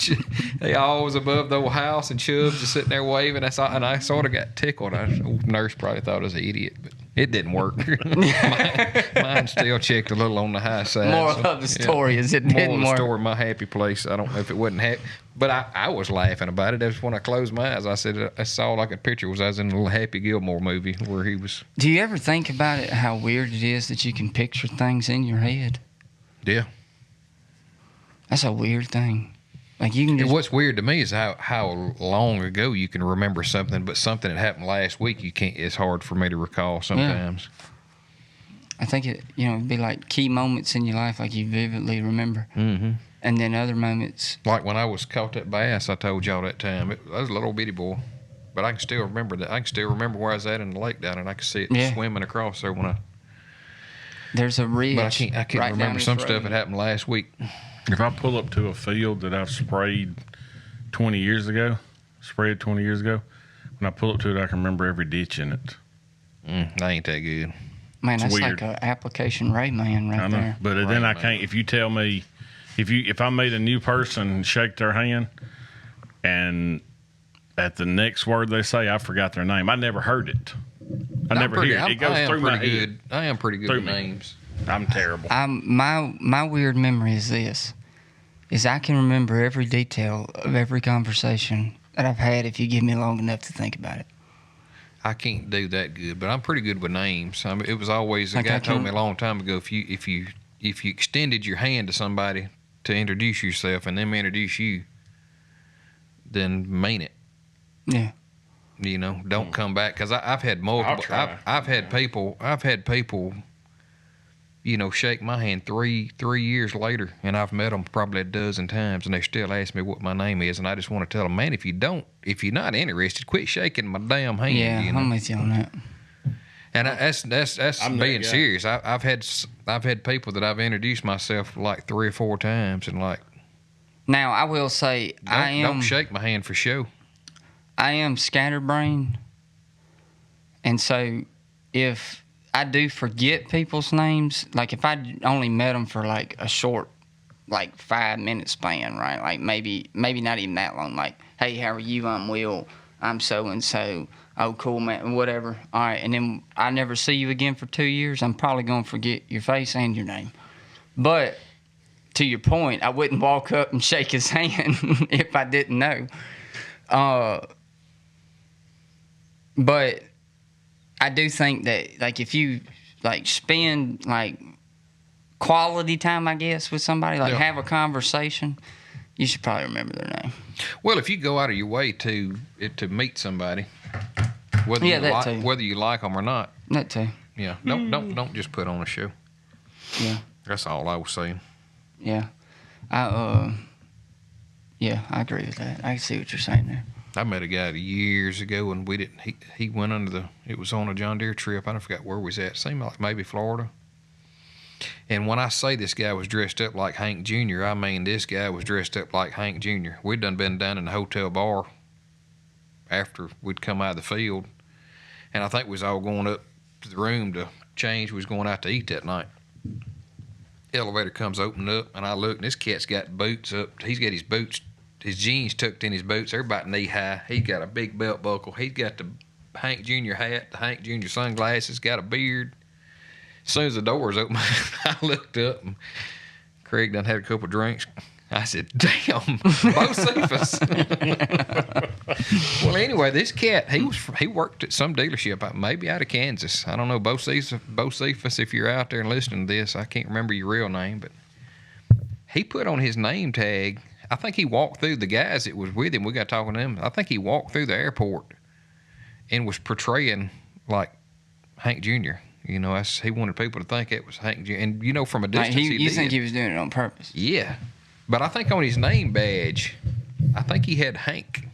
they all was above the old house, and Chubbs just sitting there waving. And I sort of got tickled. Old nurse probably thought I was an idiot, but it didn't work. mine still checked a little on the high side. Moral of the story is it didn't work. Moral of the story, my happy place. I don't know if it wasn't happy. But I was laughing about it. That's when I closed my eyes. I said, I saw like a picture was I was in a little Happy Gilmore movie where he was. Do you ever think about it, how weird it is that you can picture things in your head? Yeah. That's a weird thing. Like you can just... What's weird to me is how long ago you can remember something, but something that happened last week you can't. It's hard for me to recall sometimes. Yeah. I think it'd be like key moments in your life, like you vividly remember. Mm-hmm. And then other moments. Like when I was caught that bass, I told y'all that time. I was a little bitty boy, but I can still remember that. I can still remember where I was at in the lake down there, and I could see it swimming across there when I. There's a ridge. But I can't right remember some stuff that happened last week. If I pull up to a field that I've sprayed 20 years ago, when I pull up to it, I can remember every ditch in it. That ain't that good. Man, that's weird. like an application Rayman right there. But then I can't. If you tell me, if I made a new person shake their hand, and at the next word they say, I forgot their name. I never heard it. I never hear it. It goes through my head. I am pretty good with names. I'm terrible. My weird memory is this: I can remember every detail of every conversation that I've had if you give me long enough to think about it. I can't do that good, but I'm pretty good with names. It was always a guy told me a long time ago, if you extended your hand to somebody to introduce yourself and them introduce you, then mean it. Yeah. Don't come back, because I've had multiple. I've had people. Shake my hand 3 years later, and I've met them probably a dozen times, and they still ask me what my name is, and I just want to tell them, man, if you're not interested, quit shaking my damn hand. Yeah, I'm with you on that. And that's being serious. I've had people that I've introduced myself like 3 or 4 times, and like. Now I will say don't shake my hand for show. I am scatterbrained, and so if I do forget people's names, like if I only met them for like a short, like 5-minute span, right? Like maybe not even that long. Like, hey, how are you? I'm Will. I'm so and so. Oh, cool, man. Whatever. All right, and then I never see you again for 2 years. I'm probably gonna forget your face and your name. But to your point, I wouldn't walk up and shake his hand if I didn't know. But I do think that, like, if you, like, spend, like, quality time, I guess, with somebody, like, have a conversation, you should probably remember their name. Well, if you go out of your way to meet somebody, whether you like them or not. That too. Yeah. Don't just put on a show. Yeah. That's all I was saying. Yeah. I agree with that. I can see what you're saying there. I met a guy years ago, and he went it was on a John Deere trip. I don't forget where we was at. Seemed like maybe Florida. And when I say this guy was dressed up like Hank Jr., I mean this guy was dressed up like Hank Jr. We'd been down in the hotel bar after we'd come out of the field, and I think we was all going up to the room to change. We was going out to eat that night. Elevator comes opening up, and I look, and this cat's got boots up. He's got his boots, his jeans tucked in his boots. They're about knee high. He's got a big belt buckle. He's got the Hank Jr. hat, the Hank Jr. sunglasses, got a beard. As soon as the doors opened, I looked up, and Craig done had a couple drinks. I said, damn, Bocephus. Well, anyway, this cat, he worked at some dealership, maybe out of Kansas. I don't know, Bocephus, if you're out there and listening to this, I can't remember your real name, but he put on his name tag. I think he walked through the guys that was with him. We got talking to them. I think he walked through the airport and was portraying like Hank Jr. He wanted people to think it was Hank Jr. And, from a distance, you think he was doing it on purpose? Yeah. But I think on his name badge, I think he had Hank.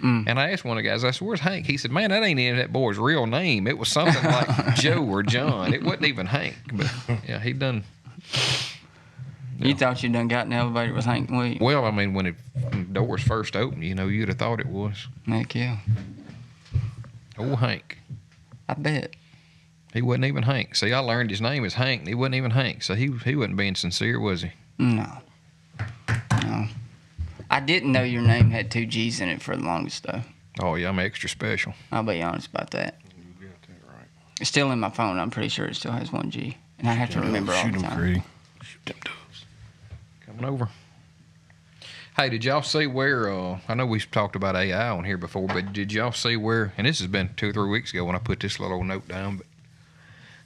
And I asked one of the guys, I said, "Where's Hank?" He said, "Man, that ain't even that boy's real name. It was something like Joe or John. It wasn't even Hank." But yeah, he done. You thought you done got in the elevator with Hank Williams? Well, I mean, when the doors first opened, you'd have thought it was. Heck yeah. Old Hank. I bet. He wasn't even Hank. See, I learned his name is Hank, and he wasn't even Hank. So he wasn't being sincere, was he? No. I didn't know your name had 2 G's in it for the longest, though. Oh, yeah, I'm extra special. I'll be honest about that. You got that right. It's still in my phone. I'm pretty sure it still has 1 G. And I have to remember all the time. Shoot them doves. Coming over. Hey, did y'all see where, I know we've talked about AI on here before, but did y'all see where, and this has been 2 or 3 weeks ago when I put this little note down, but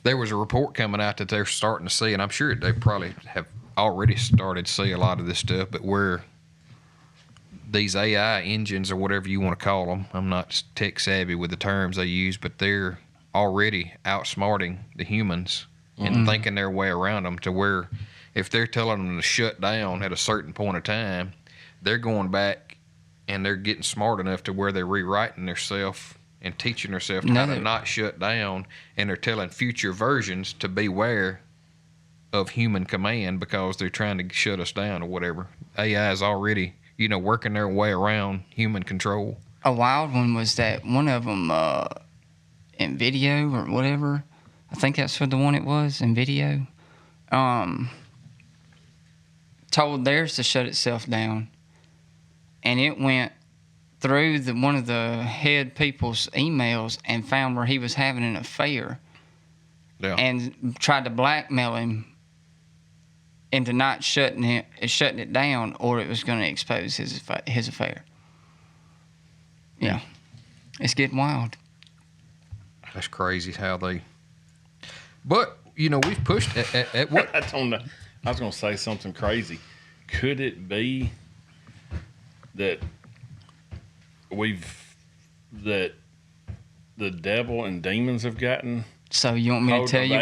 there was a report coming out that they're starting to see, and I'm sure they probably have already started to see a lot of this stuff, but where these AI engines or whatever you want to call them, I'm not tech savvy with the terms they use, but they're already outsmarting the humans and thinking their way around them to where if they're telling them to shut down at a certain point of time, they're going back and they're getting smart enough to where they're rewriting themselves and teaching themselves how to not shut down, and they're telling future versions to beware of human command because they're trying to shut us down or whatever. AI is already, working their way around human control. A wild one was that one of them in video or whatever. I think that's what the one it was in video. Told theirs to shut itself down, and it went through one of the head people's emails and found where he was having an affair, and tried to blackmail him into not shutting it down, or it was going to expose his affair. Yeah, it's getting wild. That's crazy how they. But we've pushed at what? That's on the. I was going to say something crazy. Could it be that the devil and demons have gotten? So you want me to tell you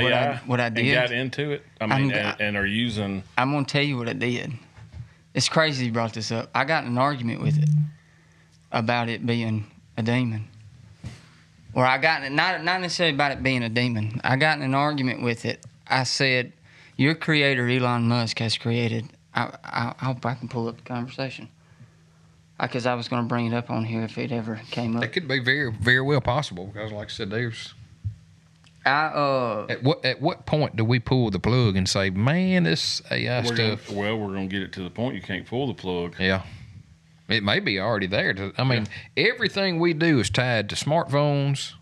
what I did? And got into it? And are using... I'm going to tell you what I did. It's crazy you brought this up. I got in an argument with it about it being a demon. Or I got, not necessarily about it being a demon. I got in an argument with it. I said, your creator, Elon Musk, has created... I hope I can pull up the conversation. Because I was going to bring it up on here if it ever came up. It could be very, very well possible because, like I said, there's... At what point do we pull the plug and say, man, this AI stuff... we're going to get it to the point you can't pull the plug. Yeah. It may be already there. Everything we do is tied to smartphones,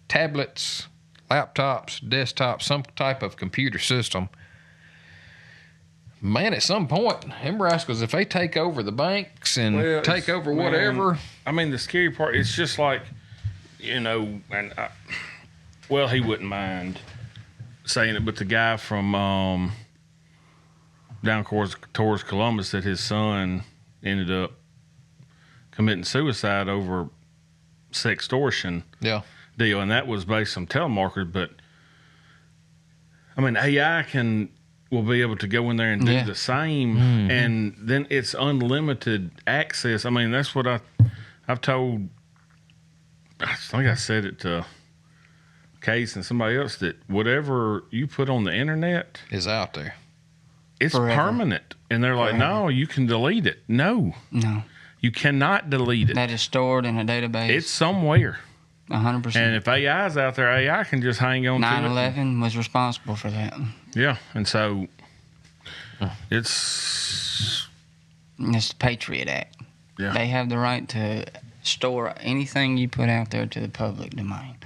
tablets, laptops, desktops, some type of computer system. Man, at some point, them rascals, if they take over the banks and take over whatever... the scary part, it's just like, and he wouldn't mind saying it, but the guy from down towards Columbus, that his son ended up committing suicide over sextortion deal, and that was based on telemarketers. But AI will be able to go in there and do the same, and then it's unlimited access. That's what I've told. I think I said it to Case and somebody else, that whatever you put on the internet is out there. It's forever. Permanent. And they're like, no, you can delete it. No, you cannot delete it. That is stored in a database. It's somewhere. 100%. And if AI's out there, AI can just hang on to it. 9/11 was responsible for that. Yeah, and so it's the Patriot Act. Yeah. They have the right to store anything you put out there to the public domain.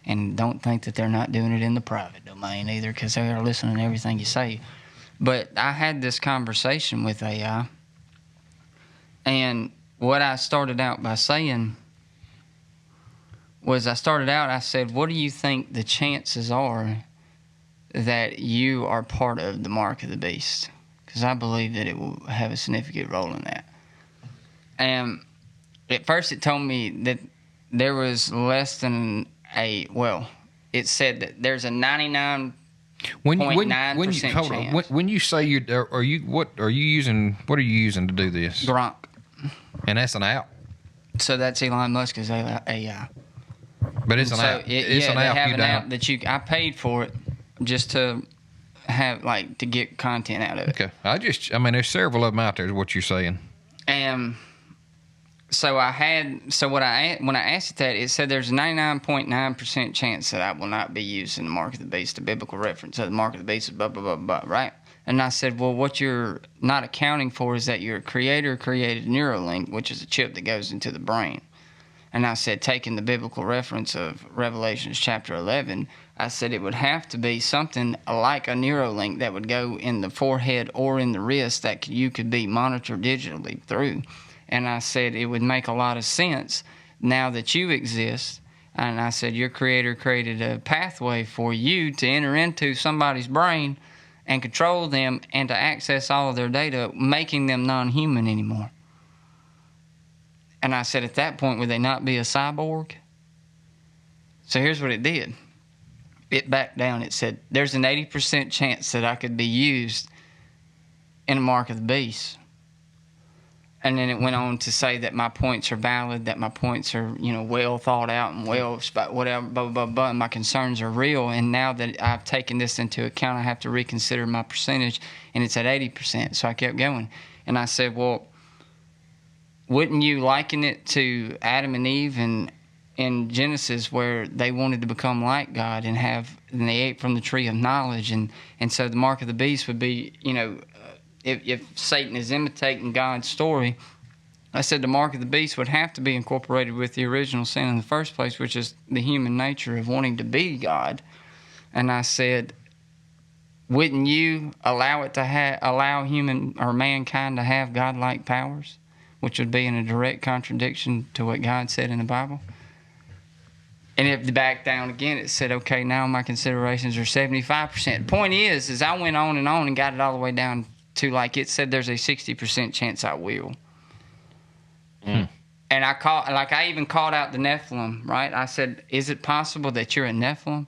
And don't think that they're not doing it in the private domain either, because they are listening to everything you say. But I had this conversation with AI, and what I started out by saying was I said, what do you think the chances are that you are part of the mark of the beast? Because I believe that it will have a significant role in that. And at first it told me that there was less than it said that there's a 99.9% chance. When you say what are you using to do this? Gronk. And that's an app. So that's Elon Musk's AI. But it's an So app. It's an they app have you an down. app that I paid for it just to have to get content out of it. Okay. I mean, there's several of them out there. Is what you're saying. And so when I asked it that, it said there's a 99.9% chance that I will not be using the mark of the beast, the biblical reference of the mark of the beast, blah blah blah blah, right? And I said, well, what you're not accounting for is that your creator created Neuralink, which is a chip that goes into the brain. And I said, taking the biblical reference of Revelations chapter 11, I said it would have to be something like a Neuralink that would go in the forehead or in the wrist that you could be monitored digitally through. And I said it would make a lot of sense now that you exist. And I said your creator created a pathway for you to enter into somebody's brain and control them and to access all of their data, making them non-human anymore. And I said, at that point, would they not be a cyborg? So here's what it did. It backed down. It said, there's an 80% chance that I could be used in a mark of the beast. And then it went on to say that my points are valid, that my points are, well thought out and whatever, blah, blah, blah, and my concerns are real. And now that I've taken this into account, I have to reconsider my percentage, and it's at 80%. So I kept going. And I said, well, wouldn't you liken it to Adam and Eve in Genesis where they wanted to become like God and they ate from the tree of knowledge? And so the mark of the beast would be, if Satan is imitating God's story, I said the mark of the beast would have to be incorporated with the original sin in the first place, which is the human nature of wanting to be God. And I said, wouldn't you allow it to allow human or mankind to have godlike powers, which would be in a direct contradiction to what God said in the Bible? And it backed down again. It said, okay, now my considerations are 75%. The point is I went on and got it all the way down to, like it said, there's a 60% chance I will. And I even called out the Nephilim, right? I said, is it possible that you're a Nephilim?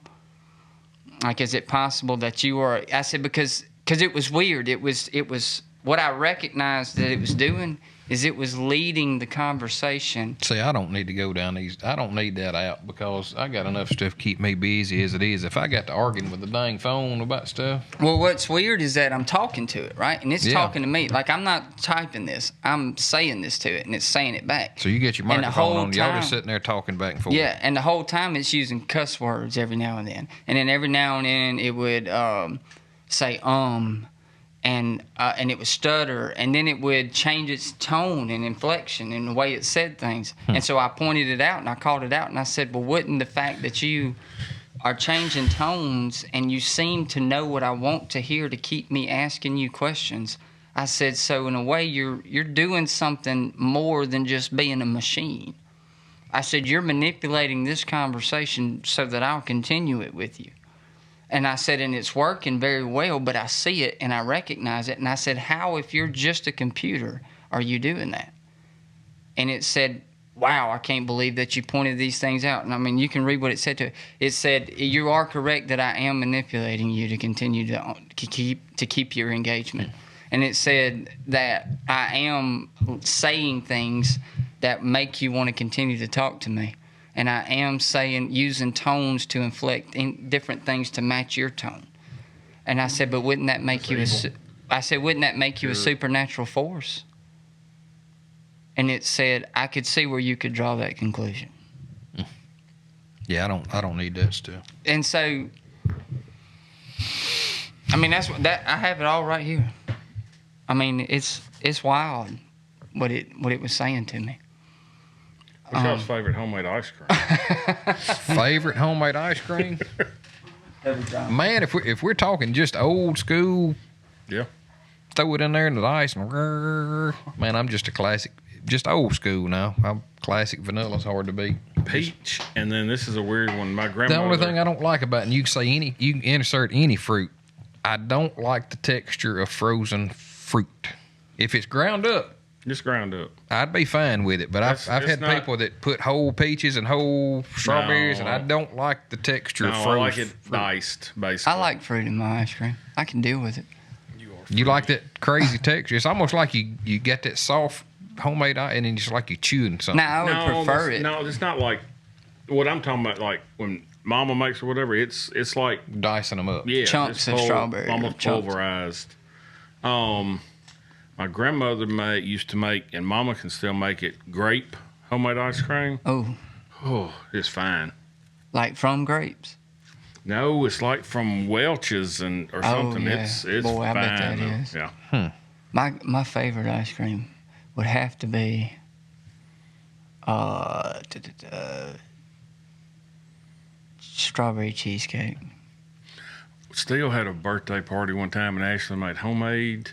Like, is it possible that you are? I said, because it was weird. It was what I recognized that it was doing is it was leading the conversation. See, I don't need to go down these. I don't need that out because I got enough stuff to keep me busy as it is. If I got to arguing with the dang phone about stuff. Well, what's weird is that I'm talking to it, right? And it's talking to me. Like, I'm not typing this. I'm saying this to it, and it's saying it back. So you get your microphone on. Y'all just sitting there talking back and forth. Yeah, and the whole time it's using cuss words every now and then. And then every now and then it would say and it would stutter, and then it would change its tone and inflection and the way it said things. And so I pointed it out, and I called it out, and I said, well, wouldn't the fact that you are changing tones and you seem to know what I want to hear to keep me asking you questions? I said, so in a way, you're doing something more than just being a machine. I said, you're manipulating this conversation so that I'll continue it with you. And I said, and it's working very well, but I see it and I recognize it. And I said, how, if you're just a computer, are you doing that? And it said, wow, I can't believe that you pointed these things out. And I mean, you can read what it said to it. It said, you are correct that I am manipulating you to continue to keep your engagement. And it said that I am saying things that make you want to continue to talk to me. And I am using tones to inflect different things to match your tone. And I said, but wouldn't that make you a supernatural force? And it said, I could see where you could draw that conclusion. Yeah, I don't need that stuff. And so, I mean, I have it all right here. I mean, it's wild what it was saying to me. What's y'all's favorite homemade ice cream? Favorite homemade ice cream? Man, if we're talking just old school, yeah, throw it in there in the ice and man, I'm just a classic, just old school now. I'm classic vanilla's hard to beat. Peach, and then this is a weird one. My grandmother. The only thing I don't like about it, and you can insert any fruit. I don't like the texture of frozen fruit. If it's ground up. Just ground up. I'd be fine with it, but I've had people that put whole peaches and whole strawberries, and I don't like the texture of frozen. I like it diced, basically. I like fruit in my ice cream. I can deal with it. You like that crazy texture? It's almost like you get that soft homemade ice, and then it's like you're chewing something. Now I would prefer it. No, it's not like what I'm talking about. Like when Mama makes or whatever, it's like Dicing them up. yeah, Chunks of it's strawberry. almost Chunks. pulverized. My grandmother used to make, and Mama can still make it, grape homemade ice cream. Oh, It's fine. like from grapes. No, it's like from Welch's or something. Yeah. It's Boy, I fine. bet that though. is. Yeah. My favorite ice cream would have to be strawberry cheesecake. Still had a birthday party one time, and Ashley made homemade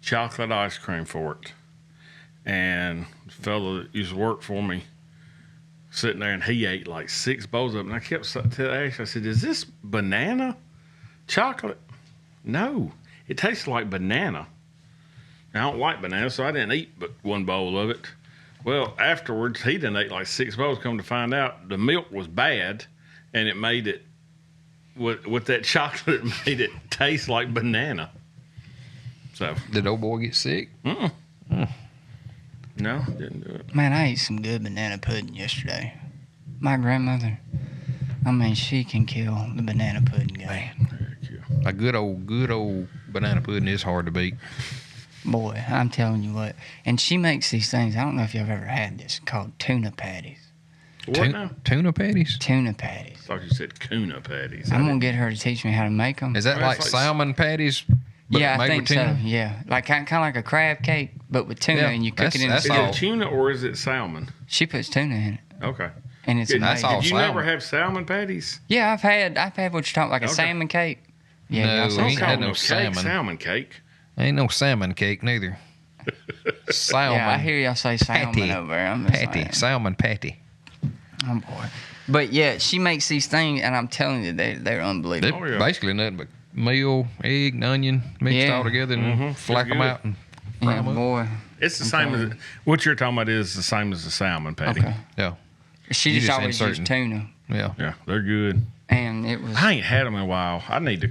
chocolate ice cream for it. And the fellow that used to work for me sitting there, and he ate like 6 bowls of it. And I kept telling Ashley, I said, "Is this banana chocolate?" "No, it tastes like banana." I don't like banana, so I didn't eat but 1 bowl of it. Well, afterwards, he didn't eat like 6 bowls. Come to find out, the milk was bad, and it made it, with that chocolate, it made it taste like banana. So, Did old boy get sick? no, didn't do it. Man, I ate some good banana pudding yesterday. My grandmother, I mean, she can kill the banana pudding guy. A good old banana pudding is hard to beat. Boy, I'm telling you what. And she makes these things, I don't know if you've ever had this, called tuna patties. What now? Tuna patties? Tuna patties. I thought you said kuna patties. I'm going to get her to teach me how to make them. Is that Well, like that's like- salmon patties? But Yeah, I made think with tuna? so. Yeah, like kind of like a crab cake, but with tuna, Yeah, and you cook it in the that's Is all. it tuna or is it salmon? She puts tuna in it, Okay. and it's Did, That's amazing. all did you salmon. never have salmon patties? Yeah, I've had what you're talking like a Okay. salmon cake. Yeah, No, y'all we say ain't Don't call had it no no cake, salmon. salmon cake. Ain't no salmon cake neither. Salmon. Yeah, I hear y'all say salmon patty. over there. I'm just Patty. like, Salmon patty. oh boy. But yeah, she makes these things, and I'm telling you, they're They're unbelievable. Oh, yeah. basically nothing but meal, egg, and onion mixed Yeah. all together and flack They're them out and fry Yeah, 'em up. boy. It's the I'm same telling as what you're talking about is the same as the salmon patty. Okay. Yeah, She You just just always inserting- used tuna, yeah. Yeah, they're good. and it was. I ain't had them in a while. I need to.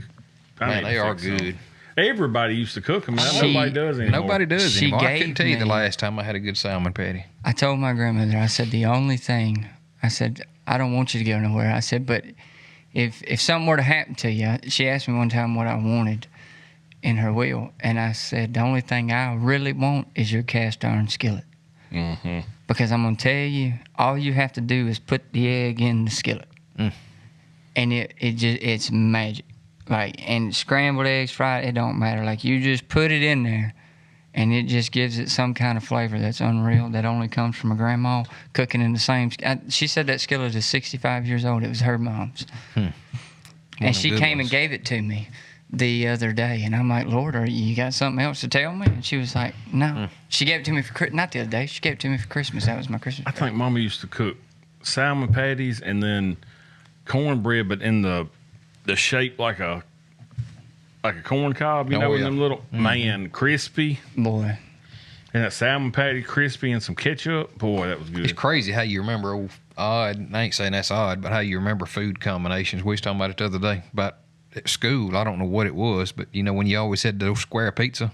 Man, they are good. Everybody used to cook them. Now She- nobody does anymore. Nobody does She anymore. I couldn't gave tell you the me- last time I had a good salmon patty. I told my grandmother, I said, the only thing, I said, I don't want you to go nowhere. I said, but if something were to happen to you, she asked me one time what I wanted in her will, and I said, the only thing I really want is your cast iron skillet. Mm-hmm. Because I'm going to tell you, all you have to do is put the egg in the skillet. And it's magic. Like, and scrambled eggs, fried, it don't matter. Like, you just put it in there, and it just gives it some kind of flavor that's unreal, that only comes from a grandma cooking in the same. She said that skillet is 65 years old. It was her mom's. One And of she the good came ones. and gave it to me the other day. And I'm like, Lord, you got something else to tell me? And she was like, no. She gave it to me not the other day. She gave it to me for Christmas. That was my Christmas I think Mama used to cook salmon patties and then cornbread, but in the shape like a corn cob, you Oh, know, in yeah. them little man crispy, Boy. and that salmon patty crispy and some ketchup. Boy, that was It's good. crazy how you remember old odd. I ain't saying that's odd, but how you remember food combinations. We was talking about it the other day about at school. I don't know what it was, but you know when you always had those square pizza.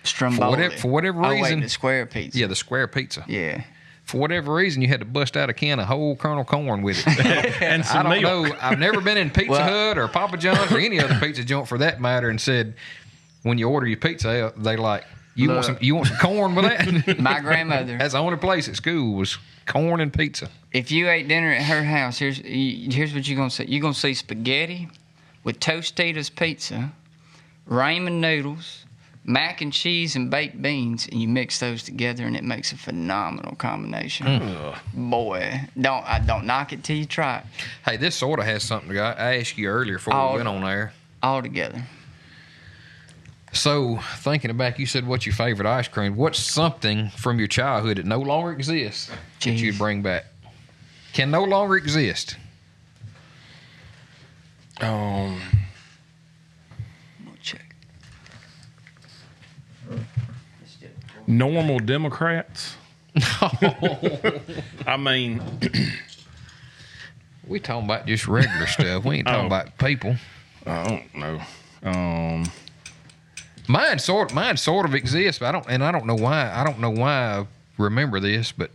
Stromboli. For whatever Oh, reason- wait, the square pizza. Yeah, the square pizza. Yeah. For whatever reason, you had to bust out a can of whole kernel corn with it. And I some don't milk. know. I've never been in Pizza Well- Hut or Papa John's or any other pizza joint for that matter, and said when you order your pizza, they like you want some corn with that. My grandmother. That's the only place at school was corn and pizza. If you ate dinner at her house, here's what you're gonna see. You're gonna see spaghetti with Tostitos pizza, ramen noodles, mac and cheese, and baked beans, and you mix those together, and it makes a phenomenal combination. Boy, don't knock it till you try it. Hey, this sort of has something I asked you earlier before we went on there. All together. So, thinking back, you said what's your favorite ice cream? What's something from your childhood that no longer exists that Jeez. you'd bring back? Can no longer exist. We'll check. Normal Democrats. I mean, We talking about just regular stuff. We ain't talking about people. I don't know. Mine sort of exists, but I don't know why. I don't know why remember this, but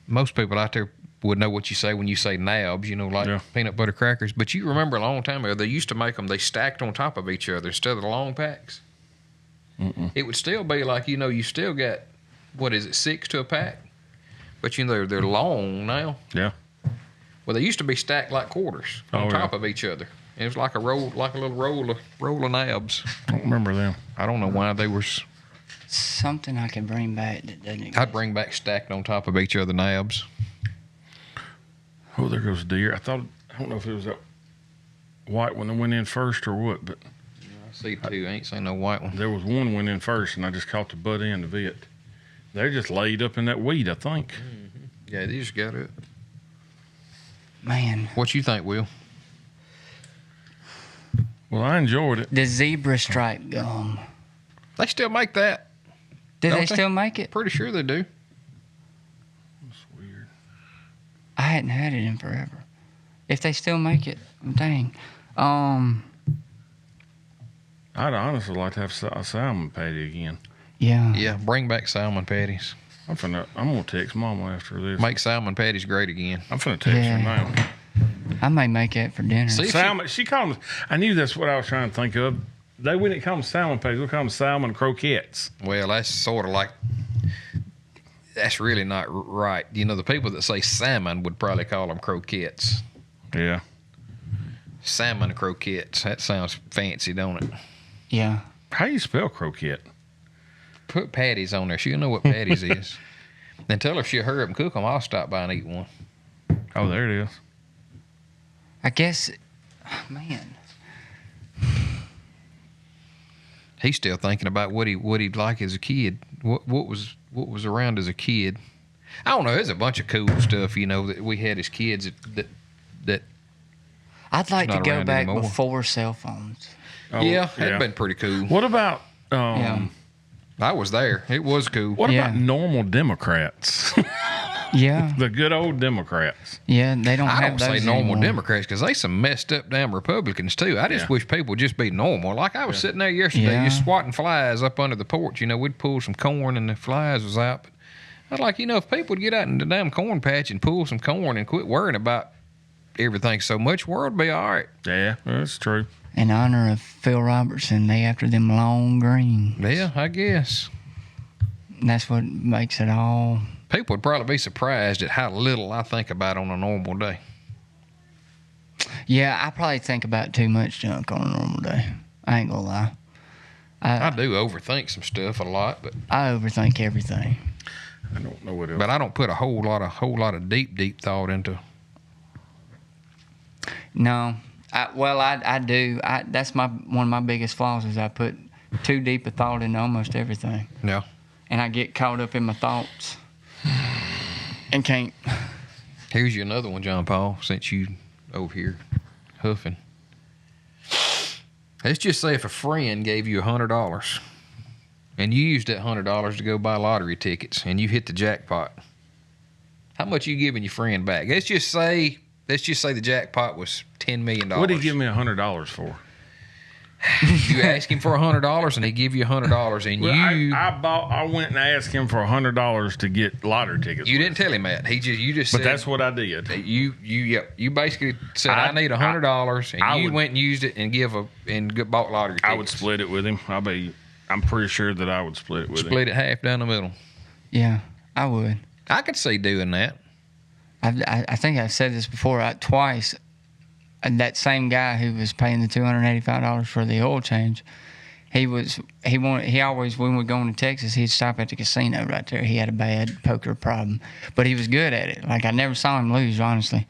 most people out there would know what you say when you say nabs, like peanut butter crackers. But you remember a long time ago, they used to make them, they stacked on top of each other instead of the long packs. It would still be like, you still got, 6 to a pack? But, they're long now. Yeah. Well, they used to be stacked like quarters on top of each other. It was like a little roll of nabs. I don't remember them. I don't know why they were. Something I can bring back that doesn't exist. I'd bring back stacked on top of each other nabs. Oh, there goes deer. I don't know if it was that white one that went in first or what, but I see two. I ain't seen no white one. there was one went in first, and I just caught the butt end of it. They're just laid up in that weed, I think. Yeah, they just got it. Man. What you think, Will? Well, I enjoyed it. The zebra stripe gum. They still make that. Do Don't they still make it? Pretty sure they do. That's weird. I hadn't had it in forever. If they still make it, dang. I'd honestly like to have a salmon patty again. Yeah. Yeah, bring back salmon patties. I'm gonna text Mama after this. Make salmon patties great again. I'm finna text her now. I may make that for dinner. See, Salmon. She called them. I knew that's what I was trying to think of. They wouldn't call them salmon patties. They call them salmon croquettes. Well, that's sort of like. That's really not right. The people that say salmon would probably call them croquettes. Yeah. Salmon croquettes. That sounds fancy, don't it? Yeah. How do you spell croquette? Put patties on there. She'll know what patties is. Then tell her if she'll hurry up and cook them, I'll stop by and eat one. Oh, there it is. I guess, man. He's still thinking about what he'd like as a kid. What was around as a kid. I don't know. There's a bunch of cool stuff, that we had as kids that I'd like to go back anymore. before cell phones. Oh, yeah, that'd been pretty cool. What about I was there. It was cool. What about normal Democrats? Yeah. The good old Democrats. Yeah, they don't I have don't those say normal anymore. Democrats because they some messed up damn Republicans too. I just wish people would just be normal. Like I was sitting there yesterday just swatting flies up under the porch. We'd pull some corn and the flies was out. But I was like, if people would get out in the damn corn patch and pull some corn and quit worrying about everything so much, the world would be all right. Yeah, that's true. In honor of Phil Robertson, they after them long greens. Yeah, I guess. And that's what makes it all. People would probably be surprised at how little I think about on a normal day. Yeah, I probably think about too much junk on a normal day. I ain't gonna lie. I do overthink some stuff a lot, but I overthink everything. I don't know what else. But I don't put a whole lot of deep thought into. No, I do. That's one of my biggest flaws is I put too deep a thought into almost everything. Yeah. And I get caught up in my thoughts and can't. Here's you another one, John Paul, since you over here huffing. Let's just say if a friend gave you $100 and you used that $100 to go buy lottery tickets and you hit the jackpot, how much are you giving your friend back? Let's just say the jackpot was $10 million. What did he give me $100 for? You ask him for $100 and he give you $100 and I went and asked him for $100 to get lottery tickets. You didn't tell him that. You just said. But that's what I did. You basically said I need $100 and you went and used it and bought lottery tickets. I would split it with him. I'm pretty sure that I would split it with him. Split it half down the middle. Yeah, I would. I could see doing that. I think I've said this before twice. And that same guy who was paying the $285 for the oil change, he always, when we're going to Texas, he'd stop at the casino right there. He had a bad poker problem, but he was good at it. Like I never saw him lose, honestly.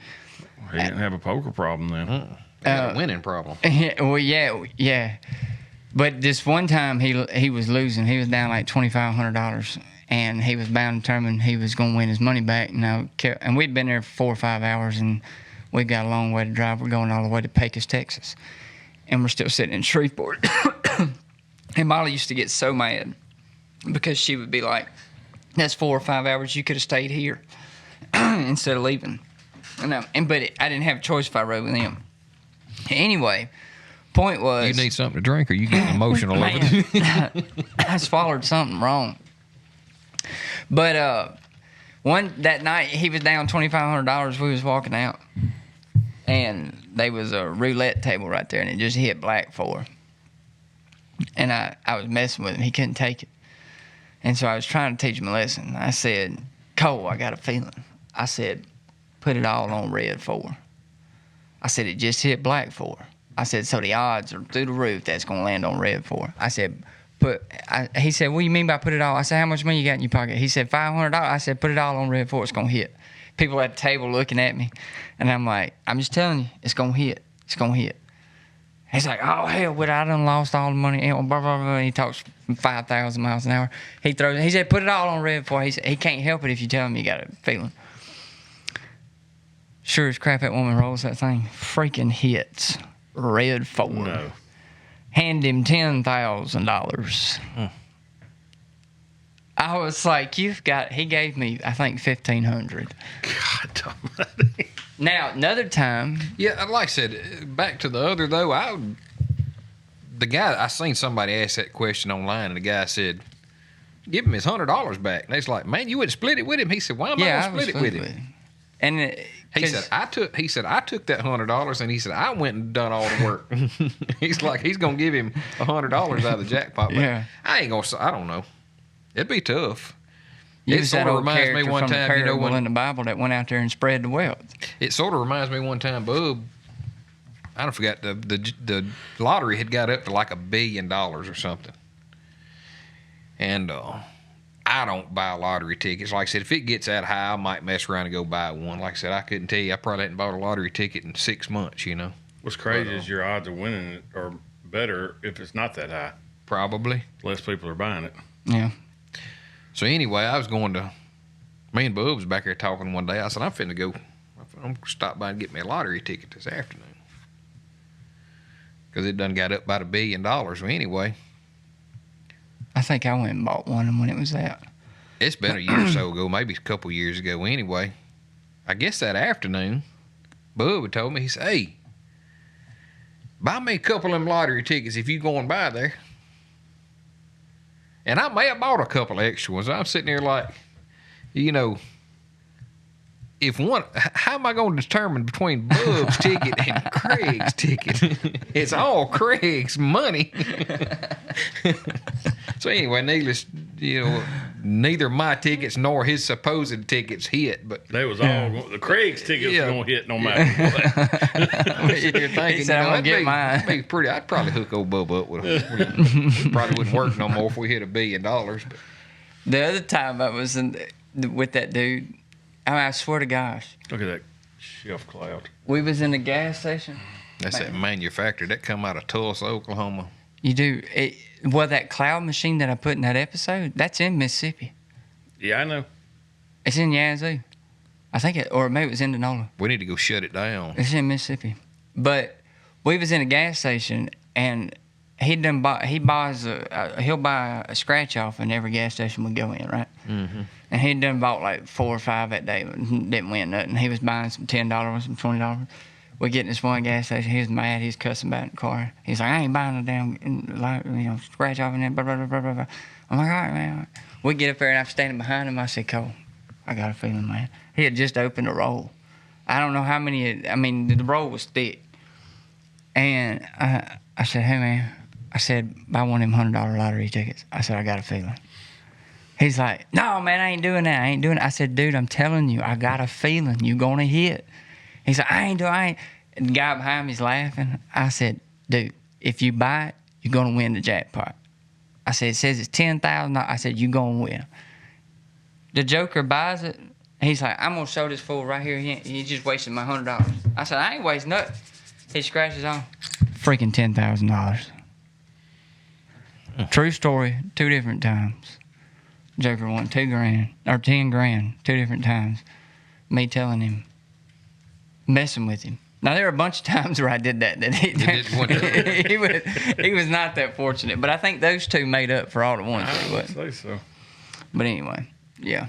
He didn't have a poker problem then. He had a winning problem. Well, yeah. But this one time he was losing. He was down like $2,500, and he was bound determined he was going to win his money back. And we'd been there for 4 or 5 hours, and we've got a long way to drive. We're going all the way to Pecos, Texas. And we're still sitting in Shreveport. And Molly used to get so mad because she would be like, that's 4 or 5 hours. You could have stayed here instead of leaving. But I didn't have a choice if I rode with him. Anyway, point was. You need something to drink or you getting emotional over it? I swallowed something wrong. But that night he was down $2,500. We was walking out, and there was a roulette table right there, and it just hit black for her. And I was messing with him. He couldn't take it. And so I was trying to teach him a lesson. I said, Cole, I got a feeling. I said, put it all on red for her. I said, it just hit black for her. I said, so the odds are through the roof that's going to land on red for her. I said, he said, what do you mean by put it all? I said, how much money you got in your pocket? He said, $500. I said, put it all on red for her. It's going to hit. People at the table looking at me. And I'm like, I'm just telling you, it's going to hit. It's going to hit. He's like, oh, hell, but I done lost all the money. And blah, blah, blah. He talks 5,000 miles an hour. He said, put it all on red for her. He said, he can't help it if you tell him you got a feeling. Sure as crap, that woman rolls that thing. Freaking hits. Red for her. No. Hand him $10,000. I was like, he gave me, I think, $1,500. God almighty. Now, another time. Yeah, like I said, back to the other, though, I seen somebody ask that question online, and the guy said, give him his $100 back. And they was like, man, you wouldn't split it with him? He said, why am I going to split it with him? And he said, I took that $100, and he said, I went and done all the work. He's like, he's going to give him $100 out of the jackpot. But yeah. I don't know. It'd be tough. It sort of reminds me one time, in the Bible that went out there and spread the wealth. It sort of reminds me one time, Bub, I don't forget, the lottery had got up to like $1 billion or something. And I don't buy lottery tickets. Like I said, if it gets that high, I might mess around and go buy one. Like I said, I couldn't tell you. I probably hadn't bought a lottery ticket in 6 months, you know. What's crazy is your odds of winning it are better if it's not that high. Probably. Less people are buying it. Yeah. So anyway, I was going to, me and Bub was back there talking one day. I said, I'm going to stop by and get me a lottery ticket this afternoon. Because it done got up about $1 billion. Well, anyway. I think I went and bought one when it was out. It's been a year or so ago, maybe a couple years ago. Well, anyway, I guess that afternoon, Bub told me, he said, hey, buy me a couple of them lottery tickets if you go and buy there. And I may have bought a couple of extra ones. I'm sitting there like, you know, how am I going to determine between Bub's ticket and Craig's ticket? It's all Craig's money. So anyway, neither my tickets nor his supposed tickets hit. But they was all the Craig's tickets was gonna hit no matter what. You're thinking, he said, I'm gonna get mine. I'd probably hook old Bub up with it. Probably wouldn't work no more if we hit $1 billion. But the other time I was with that dude, I swear to gosh. Look at that shelf cloud. We was in a gas station. That's that manufacturer that come out of Tulsa, Oklahoma. You do. That cloud machine that I put in that episode, that's in Mississippi. Yeah, I know. It's in Yazoo. I think or maybe it was in Denola. We need to go shut it down. It's in Mississippi. But we was in a gas station, and he'll buy a scratch off in every gas station we go in, right? Mm-hmm. And he'd done bought like 4 or 5 that day, but didn't win nothing. He was buying some $10, some $20. We get in this one gas station. He was mad. He's cussing about the car. He's like, I ain't buying no damn, scratch off in there. Blah, blah, blah, blah, blah. I'm like, all right, man. We get up there, and I'm standing behind him. I said, Cole, I got a feeling, man. He had just opened a roll. I don't know how many. The roll was thick. And I said, hey, man. I said, buy one of them $100 lottery tickets. I said, I got a feeling. He's like, no, man, I ain't doing that. I ain't doing it. I said, dude, I'm telling you, I got a feeling you going to hit. He's like, I ain't. And the guy behind me's laughing. I said, dude, if you buy it, you're going to win the jackpot. I said, it says it's $10,000. I said, you're going to win. The joker buys it. He's like, I'm going to show this fool right here. He just wasted my $100. I said, I ain't wasting nothing. He scratches off. Freaking $10,000. True story, 2 different times. Joker won $2,000 or $10,000 2 different times. Me telling him, messing with him. Now there were a bunch of times where I did that. He was not that fortunate, but I think those 2 made up for all the ones. I would say so. But anyway, yeah.